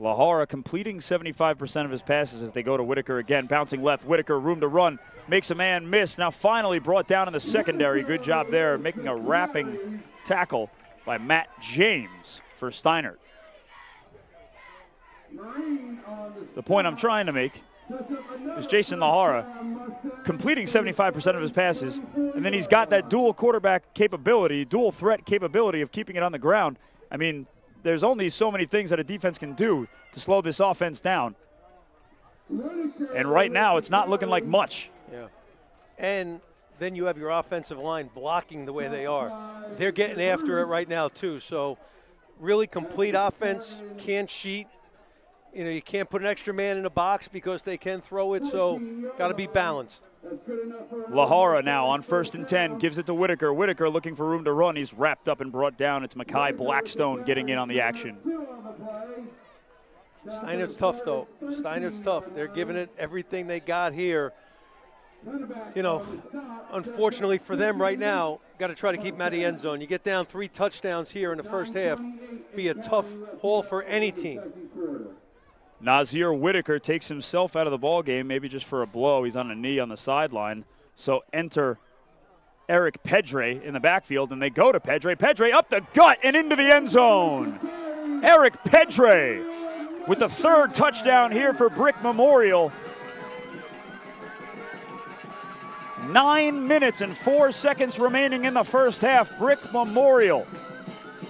Lahara completing 75% of his passes as they go to Whitaker again. Bouncing left, Whitaker, room to run. Makes a man miss. Now finally brought down in the secondary. Good job there, making a wrapping tackle by Matt James for Steinert. The point I'm trying to make is Jason Lahara completing 75% of his passes, and then he's got that dual quarterback capability, dual threat capability of keeping it on the ground. I mean, there's only so many things that a defense can do to slow this offense down. And right now, it's not looking like much. Yeah. And then you have your offensive line blocking the way they are. They're getting after it right now, too. So really complete offense, can't cheat. You know, you can't put an extra man in a box because they can throw it, so got to be balanced. Lahara now on 1st and 10, gives it to Whitaker. Whitaker looking for room to run. He's wrapped up and brought down. It's Mekhi Blackstone getting in on the action. Steinert's tough, though. Steinert's tough. They're giving it everything they got here. You know, unfortunately for them right now, got to try to keep them out of the end zone. You get down 3 touchdowns here in the first half, be a tough haul for any team. Nazir Whitaker takes himself out of the ball game, maybe just for a blow. He's on a knee on the sideline. So enter Eric Pedre in the backfield, and they go to Pedre. Pedre up the gut and into the end zone. Eric Pedre with the 3rd touchdown here for Brick Memorial. 9 minutes and 4 seconds remaining in the first half. Brick Memorial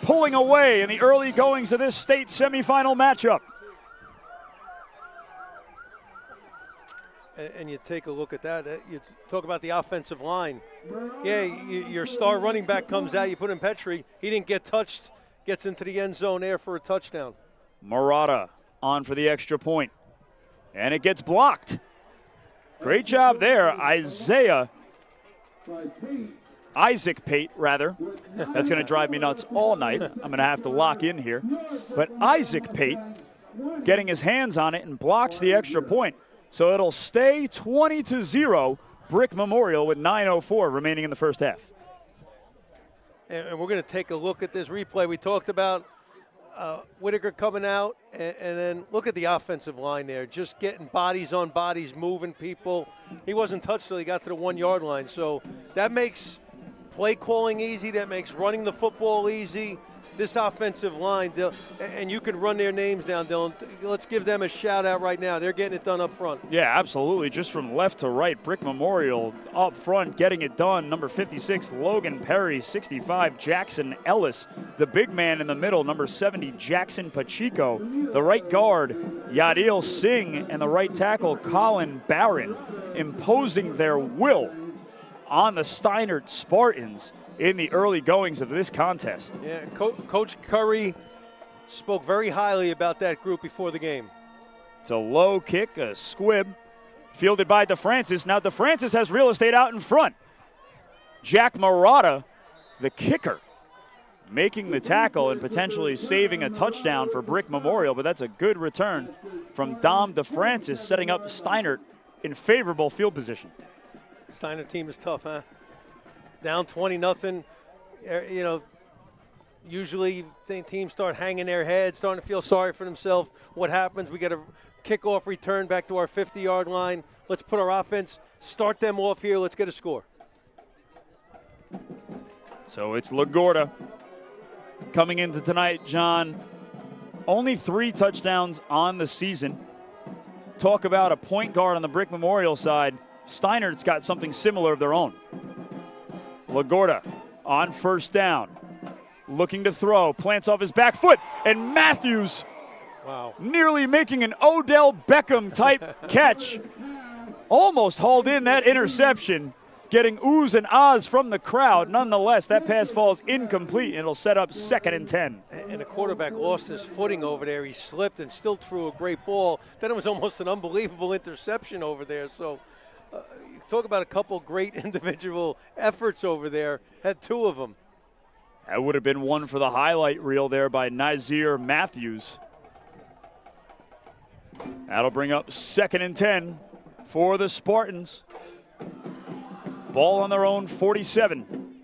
pulling away in the early goings of this state semifinal matchup. And you take a look at that. You talk about the offensive line. Yeah, your star running back comes out. You put in Petrie. He didn't get touched. Gets into the end zone there for a touchdown. Murata on for the extra point. And it gets blocked. Great job there. Isaac Pate, rather. That's going to drive me nuts all night. I'm going to have to lock in here. But Isaac Pate getting his hands on it and blocks the extra point. So it'll stay 20-0, Brick Memorial with 9:04 remaining in the first half. And we're going to take a look at this replay. We talked about Whitaker coming out, and then look at the offensive line there, just getting bodies on bodies, moving people. He wasn't touched till he got to the 1 yard line, so that makes play calling easy, that makes running the football easy. This offensive line, and you can run their names down, Dylan. Let's give them a shout out right now. They're getting it done up front. Yeah, absolutely. Just from left to right, Brick Memorial up front getting it done. Number 56, Logan Perry. 65, Jackson Ellis. The big man in the middle, number 70, Jackson Pacheco. The right guard, Yadil Singh, and the right tackle, Colin Barron, imposing their will on the Steinert Spartans in the early goings of this contest. Yeah, Coach Curry spoke very highly about that group before the game. It's a low kick, a squib, fielded by DeFrancis. Now DeFrancis has real estate out in front. Jack Murata, the kicker, making the tackle and potentially saving a touchdown for Brick Memorial, but that's a good return from Dom DeFrancis, setting up Steinert in favorable field position. Steinert team is tough, huh? Down 20-0. You know, usually teams start hanging their heads, starting to feel sorry for themselves. What happens? We get a kickoff return back to our 50-yard line. Let's put our offense, start them off here. Let's get a score. So it's LaGuardia coming into tonight, John. Only 3 touchdowns on the season. Talk about a point guard on the Brick Memorial side. Steinert's got something similar of their own. LaGuardia on first down, looking to throw, plants off his back foot, and Matthews nearly making an Odell Beckham-type catch. Almost hauled in that interception, getting oohs and ahs from the crowd. Nonetheless, that pass falls incomplete, and it'll set up 2nd and 10. And the quarterback lost his footing over there. He slipped and still threw a great ball. Then it was almost an unbelievable interception over there. So talk about a couple great individual efforts over there. Had 2 of them. That would have been one for the highlight reel there by Nazir Matthews. That'll bring up 2nd and 10 for the Spartans. Ball on their own 47.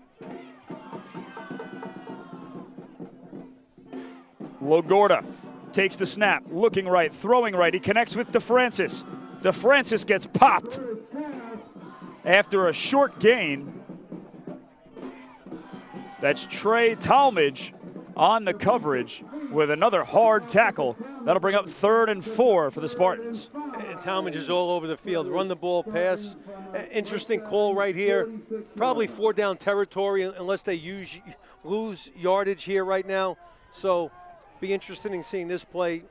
LaGuardia takes the snap, looking right, throwing right. He connects with DeFrancis. DeFrancis gets popped after a short gain. That's Trey Talmadge on the coverage with another hard tackle. That'll bring up 3rd and 4 for the Spartans. And Talmadge is all over the field. Run the ball, pass. Interesting call right here. Probably 4 down territory unless they lose yardage here right now. So be interested in seeing this play.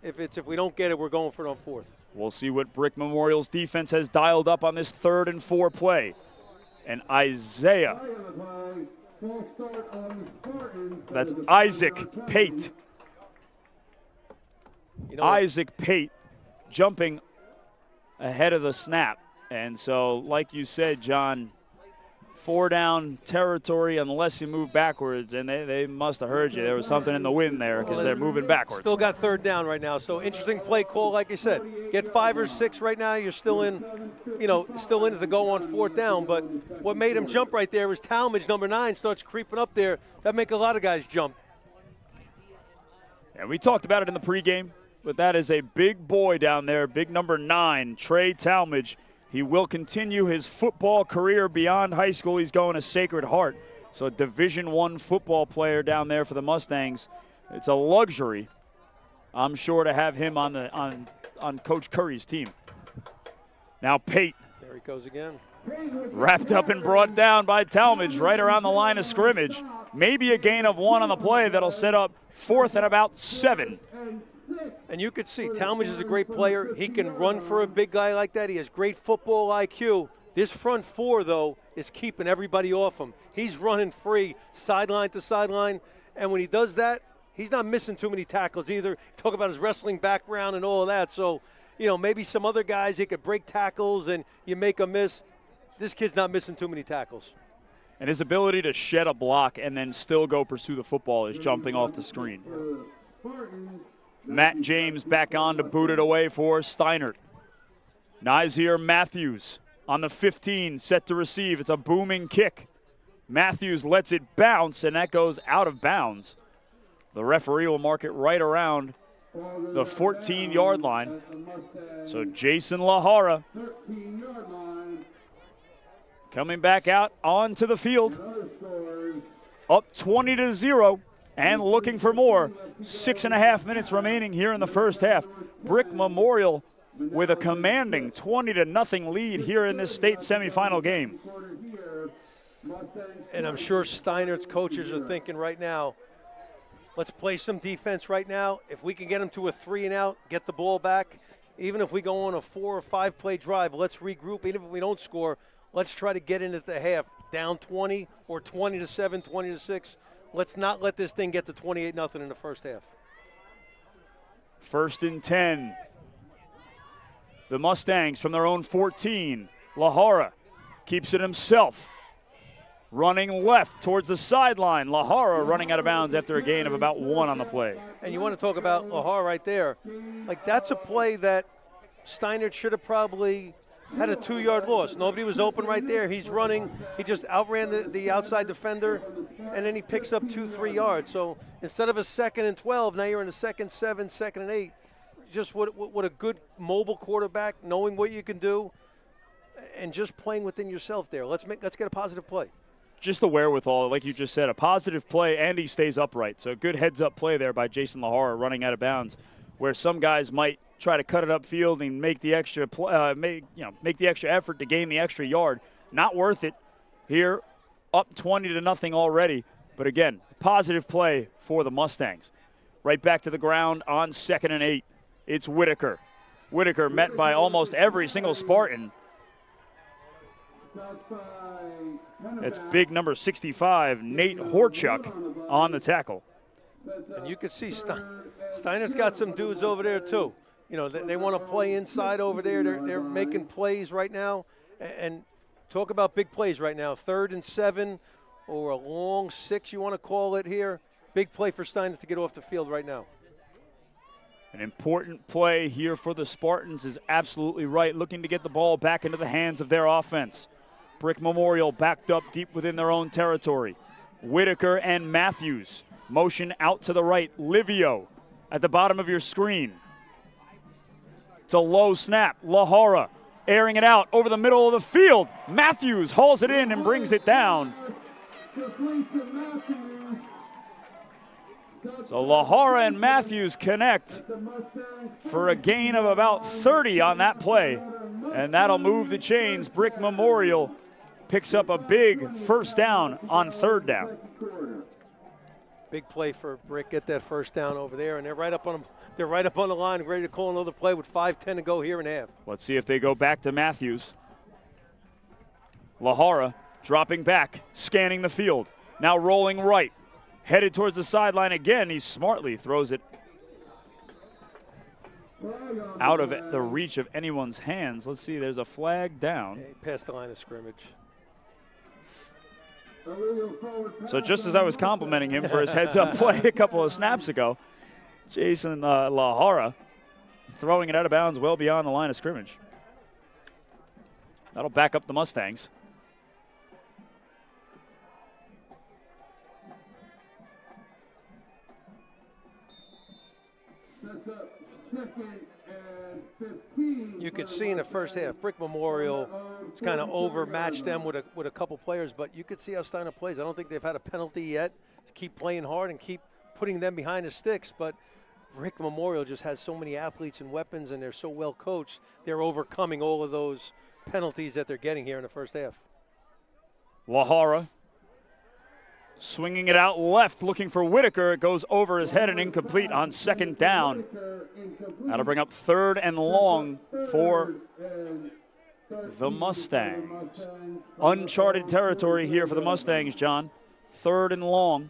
If we don't get it, we're going for it on 4th. We'll see what Brick Memorial's defense has dialed up on this 3rd and 4 play. And Isaiah, that's Isaac Pate. Isaac Pate jumping ahead of the snap. And so, like you said, John, 4 down territory unless you move backwards, and they must have heard you. There was something in the wind there because they're moving backwards. Still got 3rd down right now, so interesting play call. Like I said, get 5 or 6 right now. You're still in, still in it to go on 4th down. But what made him jump right there was Talmadge, number 9, starts creeping up there. That make a lot of guys jump. And we talked about it in the pregame, but that is a big boy down there, big number 9, Trey Talmadge. He will continue his football career beyond high school. He's going to Sacred Heart. So a Division I football player down there for the Mustangs. It's a luxury, I'm sure, to have him on Coach Curry's team. Now Pate. There he goes again. Wrapped up and brought down by Talmadge right around the line of scrimmage. Maybe a gain of 1 on the play that'll set up 4th and about 7. And you could see Talmadge is a great player. He can run for a big guy like that. He has great football IQ. This front 4, though, is keeping everybody off him. He's running free, sideline to sideline. And when he does that, he's not missing too many tackles either. Talk about his wrestling background and all of that. So, maybe some other guys, he could break tackles and you make a miss. This kid's not missing too many tackles. And his ability to shed a block and then still go pursue the football is jumping off the screen. Matt James back on to boot it away for Steinert. Nazir Matthews on the 15, set to receive. It's a booming kick. Matthews lets it bounce, and that goes out of bounds. The referee will mark it right around the 14-yard line. So Jason Lahara coming back out onto the field, up 20-0 and looking for more. 6.5 minutes remaining here in the first half. Brick Memorial with a commanding 20-0 lead here in this state semifinal game. And I'm sure Steinert's coaches are thinking right now, let's play some defense right now. If we can get them to a 3-and-out, get the ball back, even if we go on a 4 or 5 play drive, let's regroup. Even if we don't score, let's try to get into the half down 20 or 20-7, 20-6. Let's not let this thing get to 28-0 in the first half. 1st and 10. The Mustangs from their own 14. Lahara keeps it himself. Running left towards the sideline. Lahara running out of bounds after a gain of about 1 on the play. And you want to talk about Lahara right there. Like, that's a play that Steinert should have probably had a 2-yard loss. Nobody was open right there. He's running. He just outran the outside defender, and then he picks up 2-3 yards. So instead of a 2nd and 12, now you're in a 2nd 7, 2nd and 8. Just what a good mobile quarterback, knowing what you can do, and just playing within yourself there. Let's get a positive play. Just the wherewithal, like you just said, a positive play, and he stays upright. So good heads-up play there by Jason Lahara running out of bounds, where some guys might try to cut it upfield and make the extra make the extra effort to gain the extra yard. Not worth it here, up 20-0 already. But again, positive play for the Mustangs. Right back to the ground on 2nd and 8. It's Whitaker. Whitaker met by almost every single Spartan. It's big number 65, Nate Horchuk, on the tackle. And you can see Steinert's got some dudes over there too. You know, they want to play inside over there. They're making plays right now. And talk about big plays right now. 3rd and 7 or a long 6, you want to call it here. Big play for Steinert to get off the field right now. An important play here for the Spartans is absolutely right, looking to get the ball back into the hands of their offense. Brick Memorial backed up deep within their own territory. Whitaker and Matthews motion out to the right. Livio at the bottom of your screen. It's a low snap. Lahara airing it out over the middle of the field. Matthews hauls it in and brings it down. So Lahara and Matthews connect for a gain of about 30 on that play. And that'll move the chains. Brick Memorial picks up a big 1st down on 3rd down. Big play for Brick. Get that 1st down over there, and they're right up on the line, ready to call another play with 5:10 to go here in half. Let's see if they go back to Matthews. Lahara dropping back, scanning the field. Now rolling right. Headed towards the sideline again. He smartly throws it out of the reach of anyone's hands. Let's see, there's a flag down. Yeah, past the line of scrimmage. So just as I was complimenting him for his heads-up play a couple of snaps ago, Jason Lahara throwing it out of bounds well beyond the line of scrimmage. That'll back up the Mustangs. You could see in the first half, Brick Memorial has kind of overmatched them with a couple players, but you could see how Steinert plays. I don't think they've had a penalty yet. Keep playing hard and keep putting them behind the sticks, but Brick Memorial just has so many athletes and weapons, and they're so well coached. They're overcoming all of those penalties that they're getting here in the first half. Lahara swinging it out left, looking for Whitaker. It goes over his head and incomplete on 2nd down. That'll bring up 3rd and long for the Mustangs. Uncharted territory here for the Mustangs, John. 3rd and long.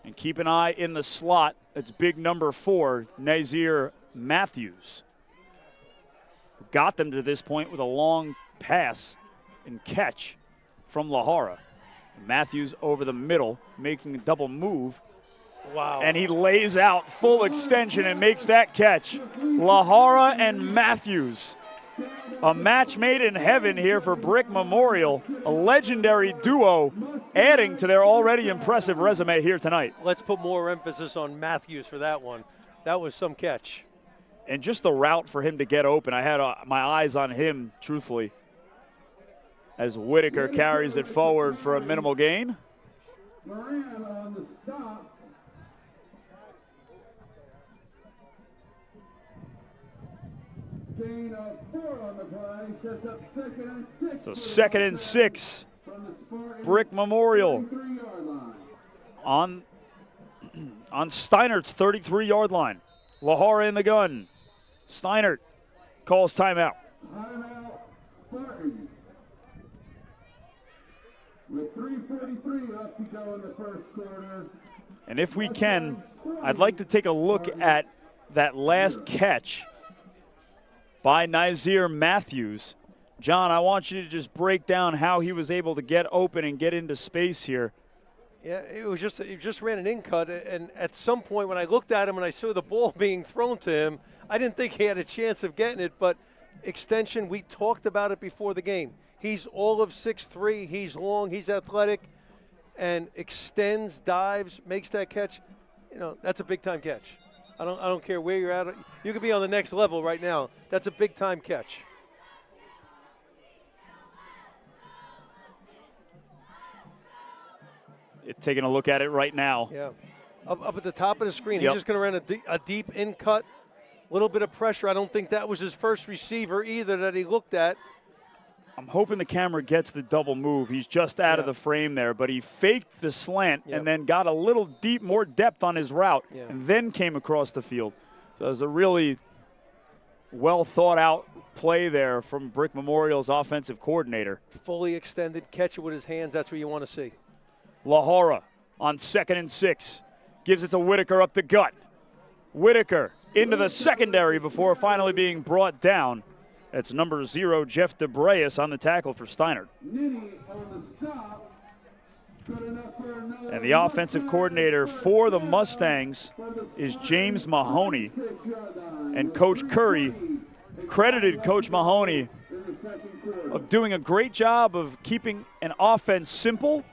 And keep an eye in the slot. It's big number 4, Nazir Matthews. Got them to this point with a long pass and catch from Lahara. Matthews over the middle, making a double move. Wow. And he lays out full extension and makes that catch. Lahara and Matthews a match made in heaven here for Brick Memorial, a legendary duo adding to their already impressive resume here tonight. Let's put more emphasis on Matthews for that one. That was some catch. And just the route for him to get open, I had my eyes on him, truthfully, as Whitaker carries it forward for a minimal gain. Moran on the stop. Gain of 4 on the play, sets up 2nd and 6. So 2nd and 6, Brick Memorial on Steinert's 33-yard line. Lahara in the gun. Steinert calls timeout. Timeout, Spartans. With 3:43 left to go in the first quarter. And if we can, I'd like to take a look at that last catch by Nazir Matthews. John, I want you to just break down how he was able to get open and get into space here. Yeah, it just ran an in cut, and at some point when I looked at him and I saw the ball being thrown to him, I didn't think he had a chance of getting it, but extension, we talked about it before the game. He's all of 6'3", he's long, he's athletic, and extends, dives, makes that catch. You know, that's a big-time catch. I don't care where you're at. You could be on the next level right now. That's a big-time catch. Taking a look at it right now. Yeah, up at the top of the screen. Yep. He's just going to run a deep in cut, a little bit of pressure. I don't think that was his first receiver either that he looked at. I'm hoping the camera gets the double move. He's just out of the frame there, but he faked the slant and then got a little more depth on his route and then came across the field. So it was a really well thought out play there from Brick Memorial's offensive coordinator. Fully extended, catch it with his hands. That's what you want to see. Lahara on 2nd and 6. Gives it to Whitaker up the gut. Whitaker into the secondary before finally being brought down. It's number 0, Jeff DeBreas, on the tackle for Steinert. And the offensive coordinator for the Mustangs is James Mahoney. And Coach Curry credited Coach Mahoney of doing a great job of keeping an offense simple,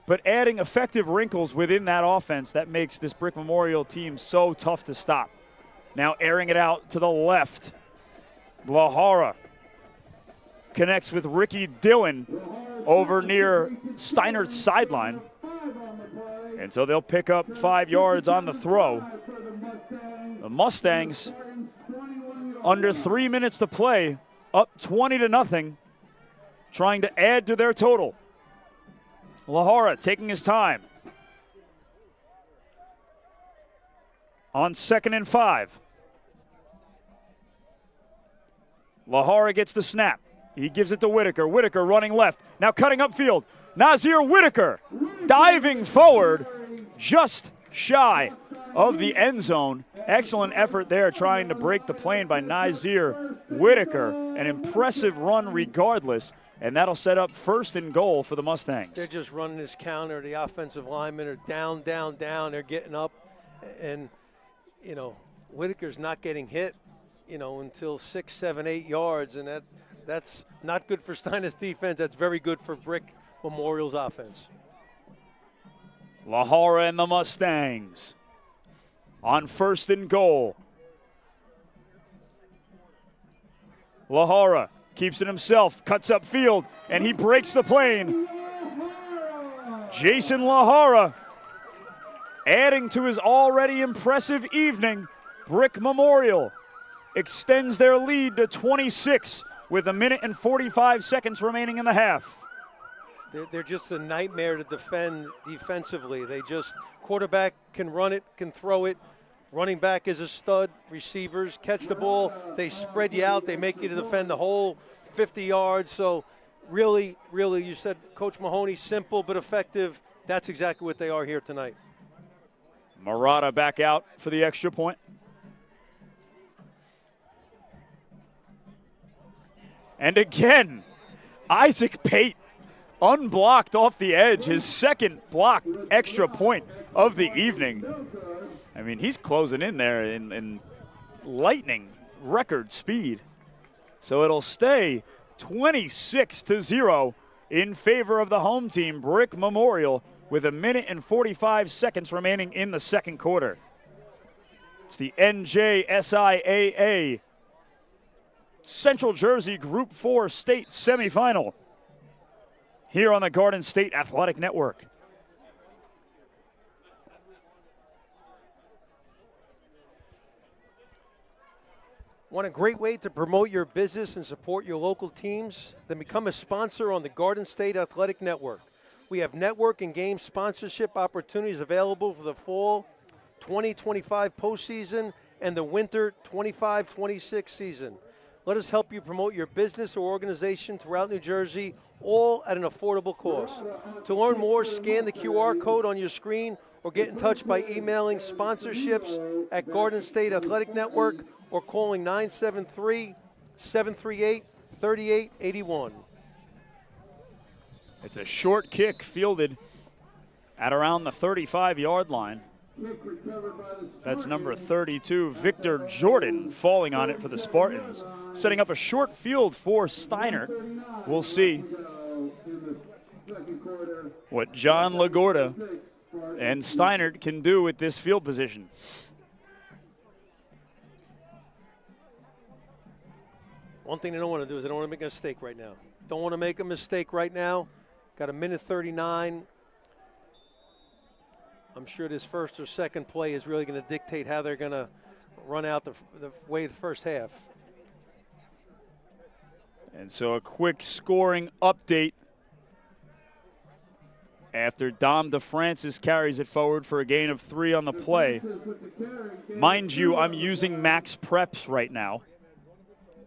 but adding effective wrinkles within that offense that makes this Brick Memorial team so tough to stop. Now airing it out to the left. Lahara connects with Ricky Dillon over near Steinert's sideline. And so they'll pick up 5 yards on the throw. The Mustangs, under 3 minutes to play, up 20-0, trying to add to their total. Lahara taking his time. On 2nd and 5. Lahara gets the snap. He gives it to Whitaker. Whitaker running left. Now cutting upfield. Nazir Whitaker diving forward just shy of the end zone. Excellent effort there trying to break the plane by Nazir Whitaker. An impressive run regardless. And that'll set up 1st and goal for the Mustangs. They're just running this counter. The offensive linemen are down, down, down. They're getting up. And, you know, Whitaker's not getting hit, you know, until 6, 7, 8 yards. And that's not good for Steinert's defense. That's very good for Brick Memorial's offense. Lahara and the Mustangs on 1st and goal. Lahara keeps it himself, cuts upfield, and he breaks the plane. Jason Lahara adding to his already impressive evening. Brick Memorial extends their lead to 26 with 1 minute and 45 seconds remaining in the half. They're just a nightmare to defend defensively. They just, quarterback can run it, can throw it. Running back is a stud. Receivers catch the ball. They spread you out. They make you to defend the whole 50 yards. So really, really, you said Coach Mahoney, simple but effective. That's exactly what they are here tonight. Murata back out for the extra point. And again, Isaac Pate unblocked off the edge, his 2nd blocked extra point of the evening. I mean, he's closing in there in lightning record speed. So it'll stay 26-0 in favor of the home team, Brick Memorial, with 1 minute and 45 seconds remaining in the second quarter. It's the NJSIAA Central Jersey Group 4 State Semifinal here on the Garden State Athletic Network. Want a great way to promote your business and support your local teams? Then become a sponsor on the Garden State Athletic Network. We have network and game sponsorship opportunities available for the fall 2025 postseason and the winter 25-26 season. Let us help you promote your business or organization throughout New Jersey, all at an affordable cost. To learn more, scan the QR code on your screen or get in touch by emailing sponsorships at Garden State Athletic Network or calling 973-738-3881. It's a short kick fielded at around the 35-yard line. That's number 32, Victor Jordan, falling on it for the Spartans. Setting up a short field for Steinert. We'll see what John LaGorda and Steinert can do with this field position. One thing they don't want to do is they don't want to make a mistake right now. Don't want to make a mistake right now. Got 1 minute 39. I'm sure this first or second play is really going to dictate how they're going to run out the way of the first half. And so a quick scoring update after Dom DeFrancis carries it forward for a gain of 3 on the play. Mind you, I'm using Max Preps right now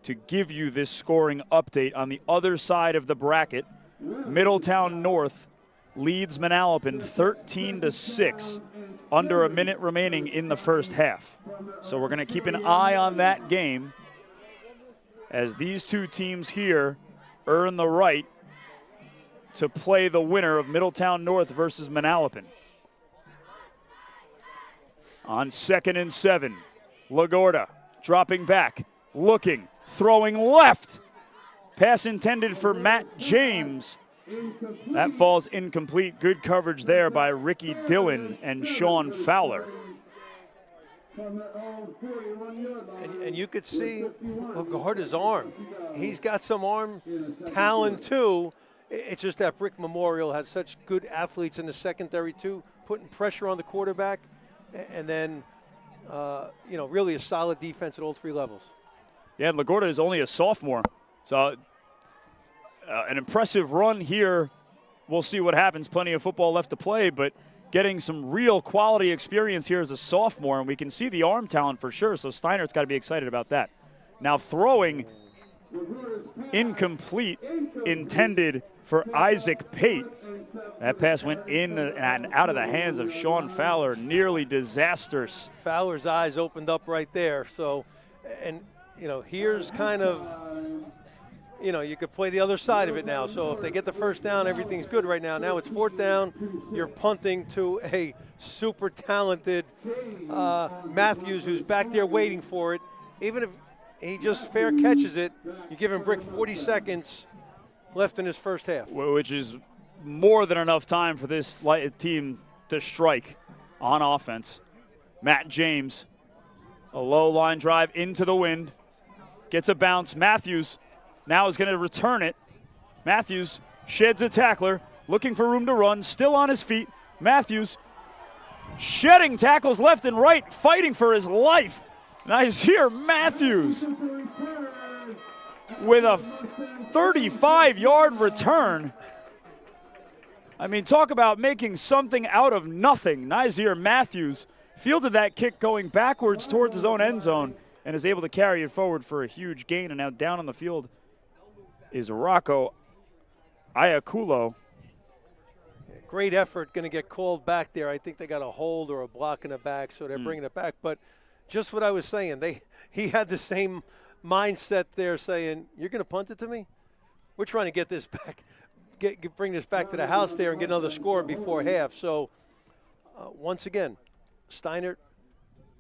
to give you this scoring update. On the other side of the bracket, Middletown North leads Manalapan 13-6, under a minute remaining in the first half. So we're going to keep an eye on that game as these two teams here earn the right to play the winner of Middletown North versus Manalapan. On 2nd and 7, LaGorda dropping back, looking, throwing left. Pass intended for Matt James. That falls incomplete. Good coverage there by Ricky Dillon and Sean Fowler. And you could see LaGorda's arm. He's got some arm talent too. It's just that Brick Memorial has such good athletes in the secondary too, putting pressure on the quarterback, and then really a solid defense at all 3 levels. Yeah, and LaGorda is only a sophomore, so an impressive run here. We'll see what happens. Plenty of football left to play, but getting some real quality experience here as a sophomore, and we can see the arm talent for sure, so Steinert's got to be excited about that. Now throwing incomplete, intended for Isaac Pate. That pass went in and out of the hands of Sean Fowler, nearly disastrous. Fowler's eyes opened up right there. So, and here's kind of, you could play the other side of it now. So if they get the first down, everything's good right now. Now it's 4th down. You're punting to a super talented Matthews, who's back there waiting for it. Even if he just fair catches it, you give him Brick 40 seconds left in his first half. Which is more than enough time for this team to strike on offense. Matt James, a low line drive into the wind, gets a bounce. Matthews now is going to return it. Matthews sheds a tackler, looking for room to run, still on his feet. Matthews shedding tackles left and right, fighting for his life. Nice here, Matthews with a 35-yard return. I mean, talk about making something out of nothing. Nazir Matthews fielded that kick going backwards towards his own end zone and is able to carry it forward for a huge gain. And now down on the field is Rocco Iaculo. Great effort, going to get called back there. I think they got a hold or a block in the back, so they're bringing it back. But just what I was saying, he had the same mindset there, saying, "You're going to punt it to me? We're trying to get this back, bring this back to the house there and get another score before half." So once again, Steinert,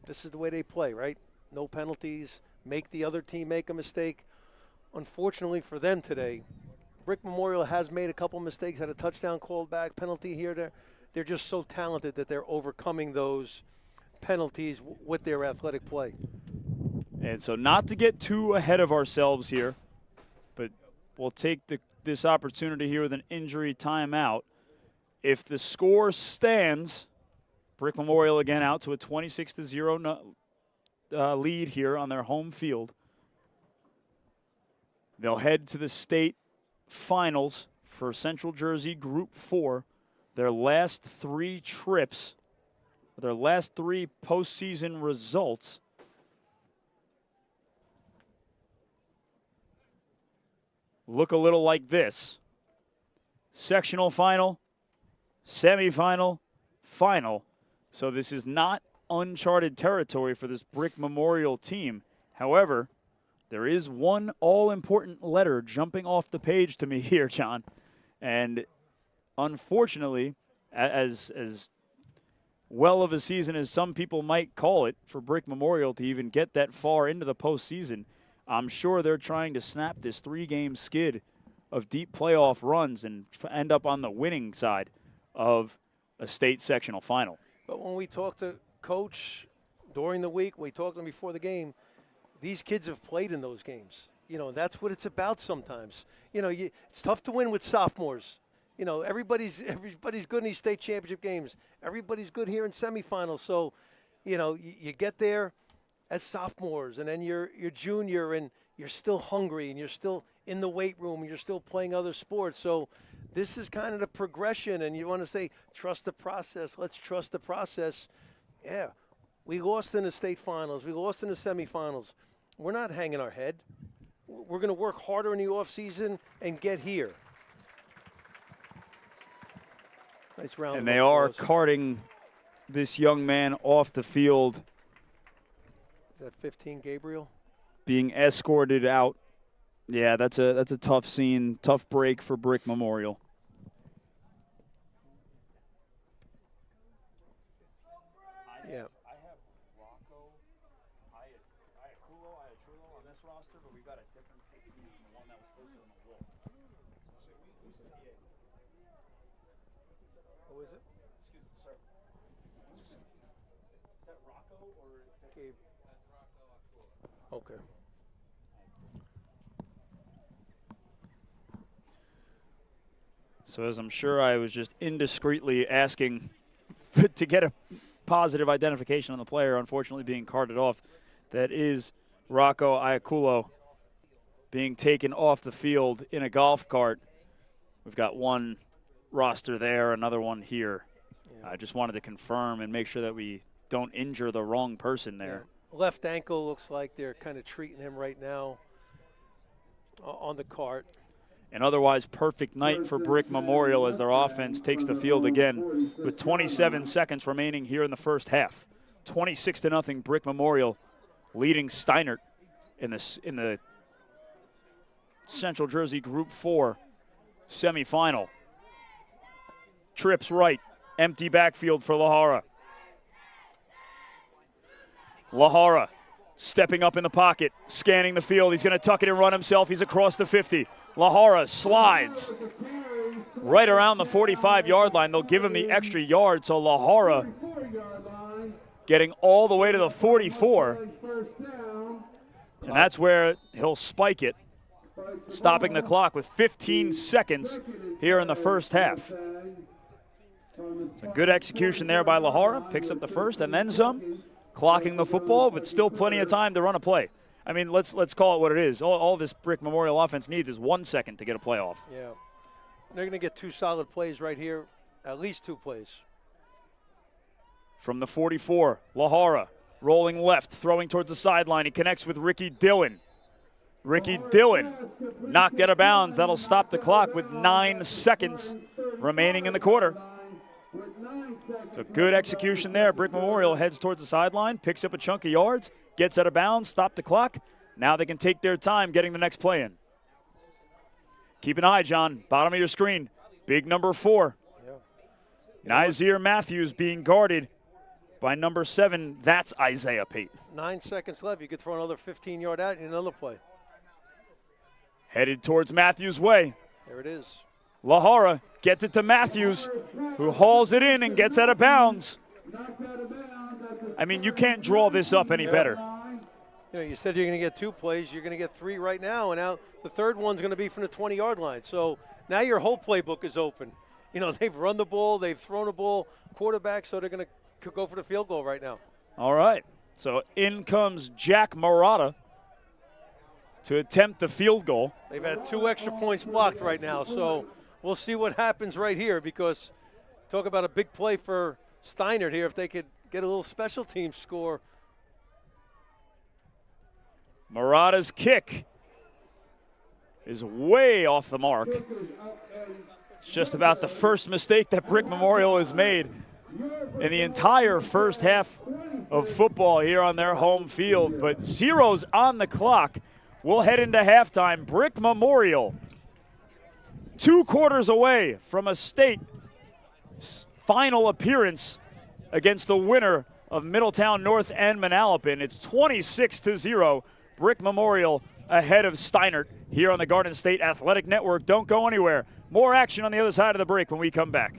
this is the way they play, right? No penalties, make the other team make a mistake. unfortunately for them today, Brick Memorial has made a couple mistakes, had a touchdown called back, penalty here, there. They're just so talented that they're overcoming those penalties with their athletic play. And so not to get too ahead of ourselves here, but we'll take this opportunity here with an injury timeout. If the score stands, Brick Memorial again out to a 26-0 lead here on their home field. They'll head to the state finals for Central Jersey Group 4. Their last 3 trips, their last 3 postseason results look a little like this. Sectional final, semifinal, final. So this is not uncharted territory for this Brick Memorial team. However, there is one all-important letter jumping off the page to me here, John. And unfortunately, as well of a season as some people might call it for Brick Memorial to even get that far into the postseason, I'm sure they're trying to snap this 3-game skid of deep playoff runs and end up on the winning side of a state sectional final. But when we talk to Coach during the week, when we talk to them before the game, these kids have played in those games. You know, that's what it's about sometimes. You know, it's tough to win with sophomores. You know, everybody's good in these state championship games. Everybody's good here in semifinals. So, you know, you get there as sophomores, and then you're junior, and you're still hungry, and you're still in the weight room, and you're still playing other sports. So this is kind of the progression, and you want to say, trust the process. Let's trust the process. Yeah, we lost in the state finals. We lost in the semifinals. We're not hanging our head. We're going to work harder in the offseason and get here. Nice round. And they are carting this young man off the field. Is that 15, Gabriel? Being escorted out. Yeah, that's a tough scene, tough break for Brick Memorial. Yeah. I have Rocco, Iaculo on this roster, but we've got a different 15 than the one that was posted on the wall. Who is it? Excuse me, sir. Is that Rocco or Gabe? Okay. So as I'm sure I was just indiscreetly asking to get a positive identification on the player, unfortunately being carted off, that is Rocco Iaculo being taken off the field in a golf cart. We've got one roster there, another one here. Yeah. I just wanted to confirm and make sure that we don't injure the wrong person there. Yeah. Left ankle looks like they're kind of treating him right now on the cart. An otherwise perfect night for Brick Memorial as their offense takes the field again with 27 seconds remaining here in the first half. 26-0 Brick Memorial leading Steinert in the Central Jersey Group 4 semifinal. Trips right, empty backfield for Lahara. Lahara stepping up in the pocket, scanning the field. He's going to tuck it and run himself. He's across the 50. Lahara slides right around the 45-yard line. They'll give him the extra yard, so Lahara getting all the way to the 44. And that's where he'll spike it, stopping the clock with 15 seconds here in the first half. A good execution there by Lahara. Picks up the first and then some. Clocking the football, but still plenty of time to run a play. I mean, let's call it what it is. All this Brick Memorial offense needs is 1 second to get a playoff. Yeah. They're going to get 2 solid plays right here, at least 2 plays. From the 44, Lahara rolling left, throwing towards the sideline. He connects with Ricky Dillon. Ricky Dillon knocked out of bounds. That'll stop the clock with 9 seconds remaining in the quarter. So good execution there. Brick Memorial heads towards the sideline, picks up a chunk of yards, gets out of bounds, stop the clock. Now they can take their time getting the next play in. Keep an eye, John. Bottom of your screen. Big number 4. Yeah. Nazir Matthews being guarded by number 7. That's Isaiah Payton. 9 seconds left. You could throw another 15-yard out in another play. Headed towards Matthews' way. There it is. Lahara gets it to Matthews, who hauls it in and gets out of bounds. I mean, you can't draw this up any better. You know, you said you're going to get 2 plays. You're going to get 3 right now, and now the third one's going to be from the 20-yard line. So now your whole playbook is open. You know, they've run the ball, they've thrown the ball, quarterback, so they're going to go for the field goal right now. All right. So in comes Jack Murata to attempt the field goal. They've had 2 extra points blocked right now, so we'll see what happens right here, because talk about a big play for Steinert here if they could get a little special team score. Murata's kick is way off the mark. It's just about the first mistake that Brick Memorial has made in the entire first half of football here on their home field. But 0's on the clock. We'll head into halftime. Brick Memorial 2 quarters away from a state final appearance against the winner of Middletown North and Manalapan. It's 26-0. Brick Memorial ahead of Steinert here on the Garden State Athletic Network. Don't go anywhere. More action on the other side of the break when we come back.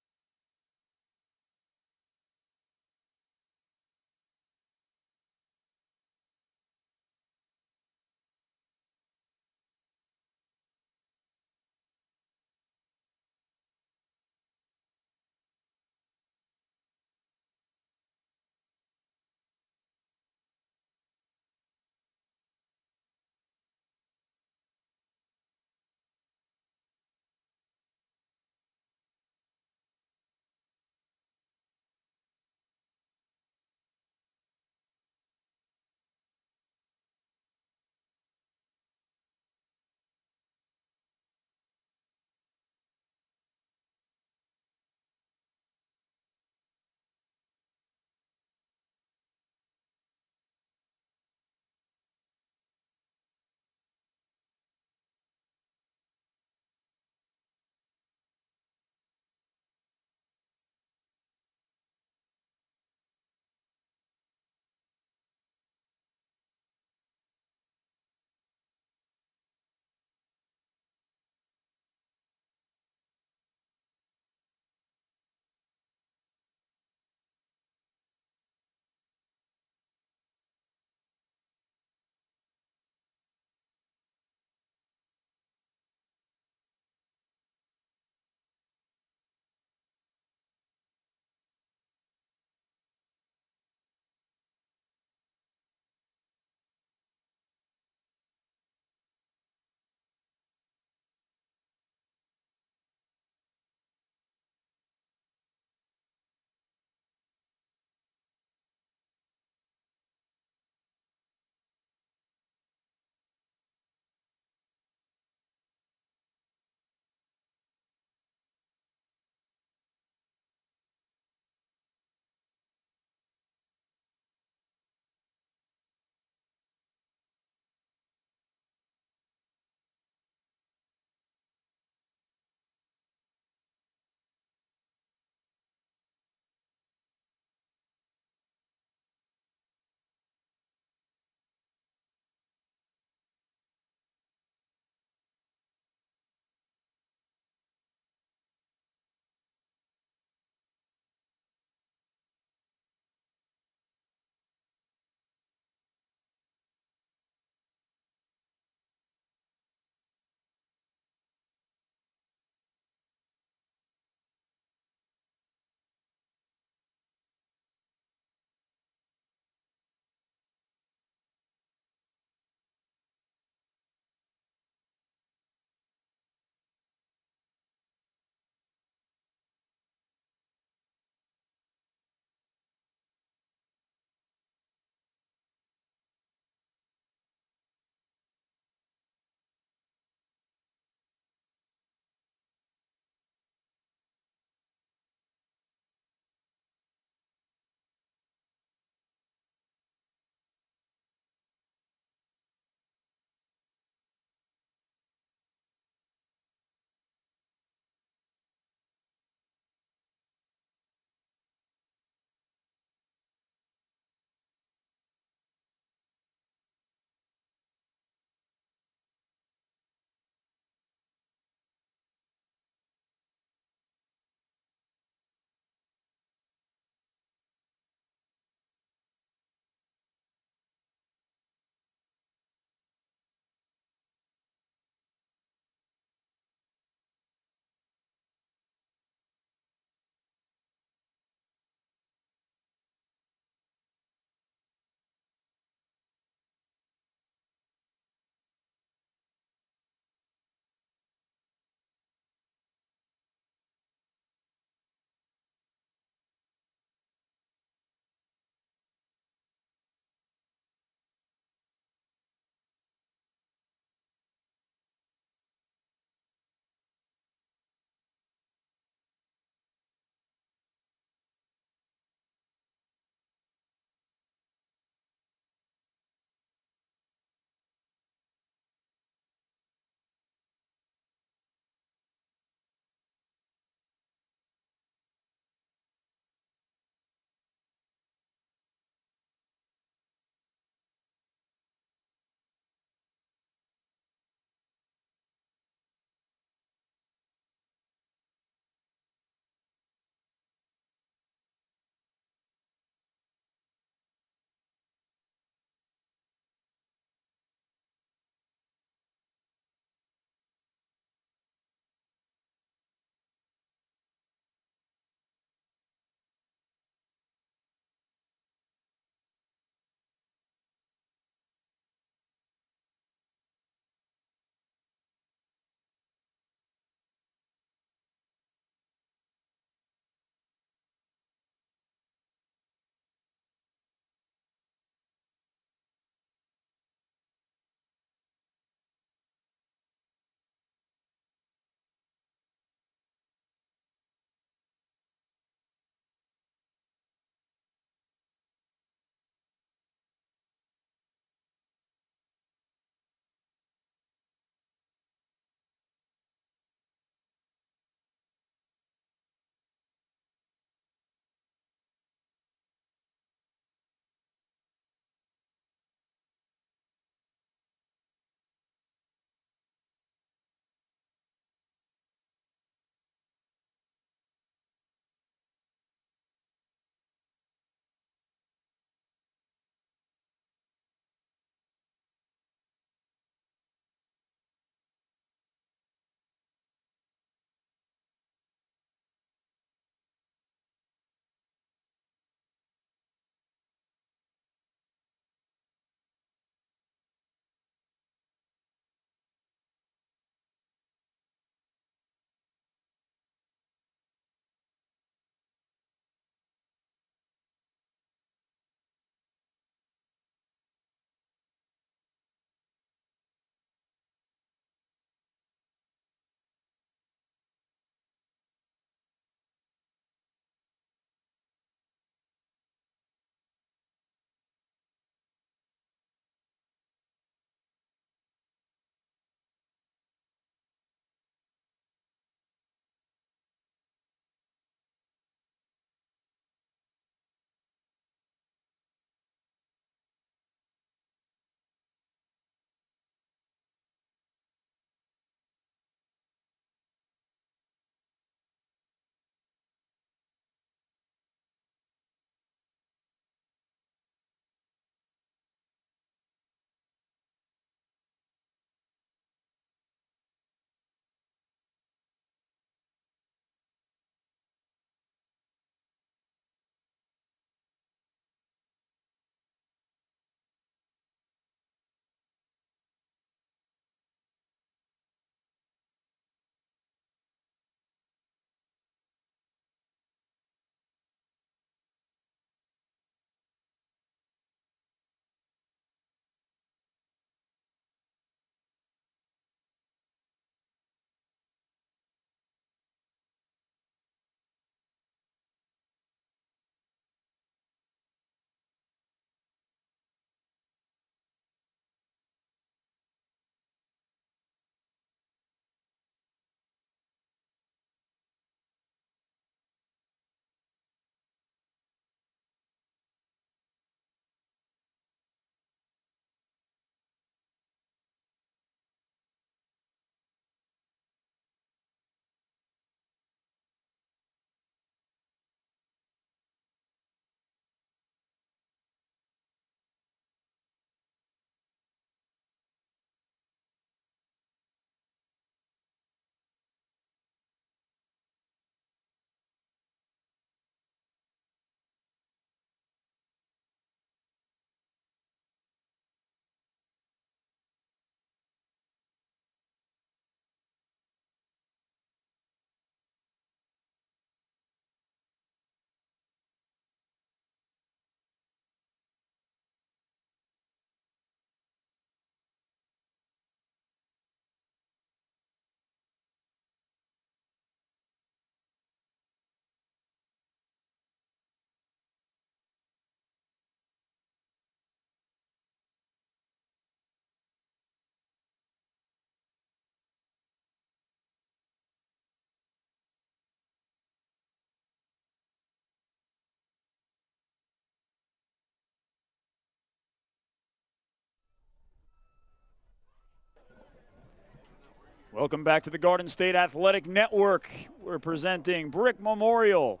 Welcome back to the Garden State Athletic Network. We're presenting Brick Memorial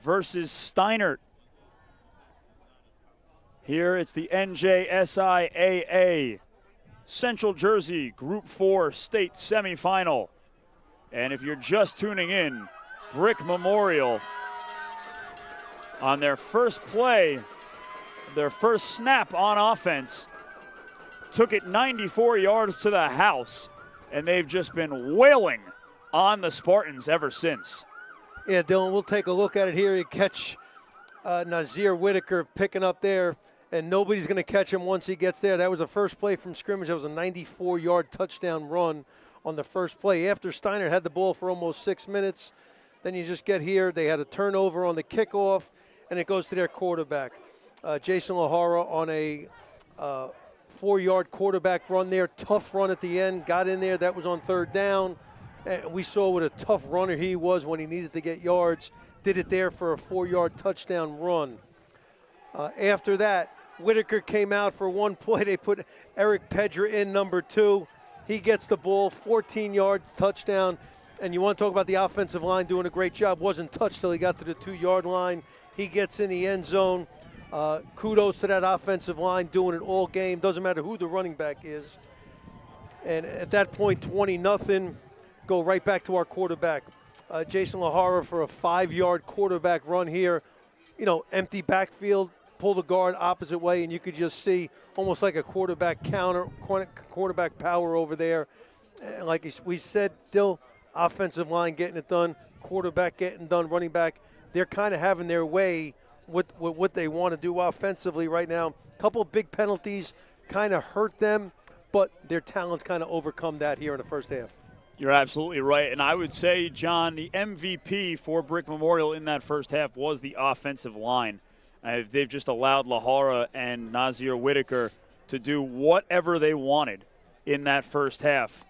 versus Steinert. Here it's the NJSIAA Central Jersey Group 4 State Semifinal. And if you're just tuning in, Brick Memorial on their first play, their first snap on offense, took it 94 yards to the house, and they've just been wailing on the Spartans ever since. Yeah, Dylan, we'll take a look at it here. You catch Nazir Whitaker picking up there, and nobody's going to catch him once he gets there. That was the first play from scrimmage. That was a 94-yard touchdown run on the first play. After Steinert had the ball for almost 6 minutes, then you just get here. They had a turnover on the kickoff, and it goes to their quarterback. Jason Lahara on a 4-yard quarterback run there. Tough run at the end. Got in there. That was on third down. And we saw what a tough runner he was when he needed to get yards. Did it there for a 4-yard touchdown run. After that, Whitaker came out for one play. They put Eric Pedra in number 2. He gets the ball, 14 yards, touchdown. And you want to talk about the offensive line doing a great job. Wasn't touched till he got to the 2-yard line. He gets in the end zone. Kudos to that offensive line doing it all game. Doesn't matter who the running back is. And at that point, 20-0. Go right back to our quarterback. Jason Lahara for a 5-yard quarterback run here. You know, empty backfield, pull the guard opposite way, and you could just see almost like a quarterback counter, quarterback power over there. And like we said, Dill, offensive line getting it done, quarterback getting done, running back. They're kind of having their way with what they want to do offensively right now. A couple of big penalties kind of hurt them, but their talents kind of overcome that here in the first half. You're absolutely right. And I would say, John, the MVP for Brick Memorial in that first half was the offensive line. They've just allowed Lahara and Nazir Whitaker to do whatever they wanted in that first half.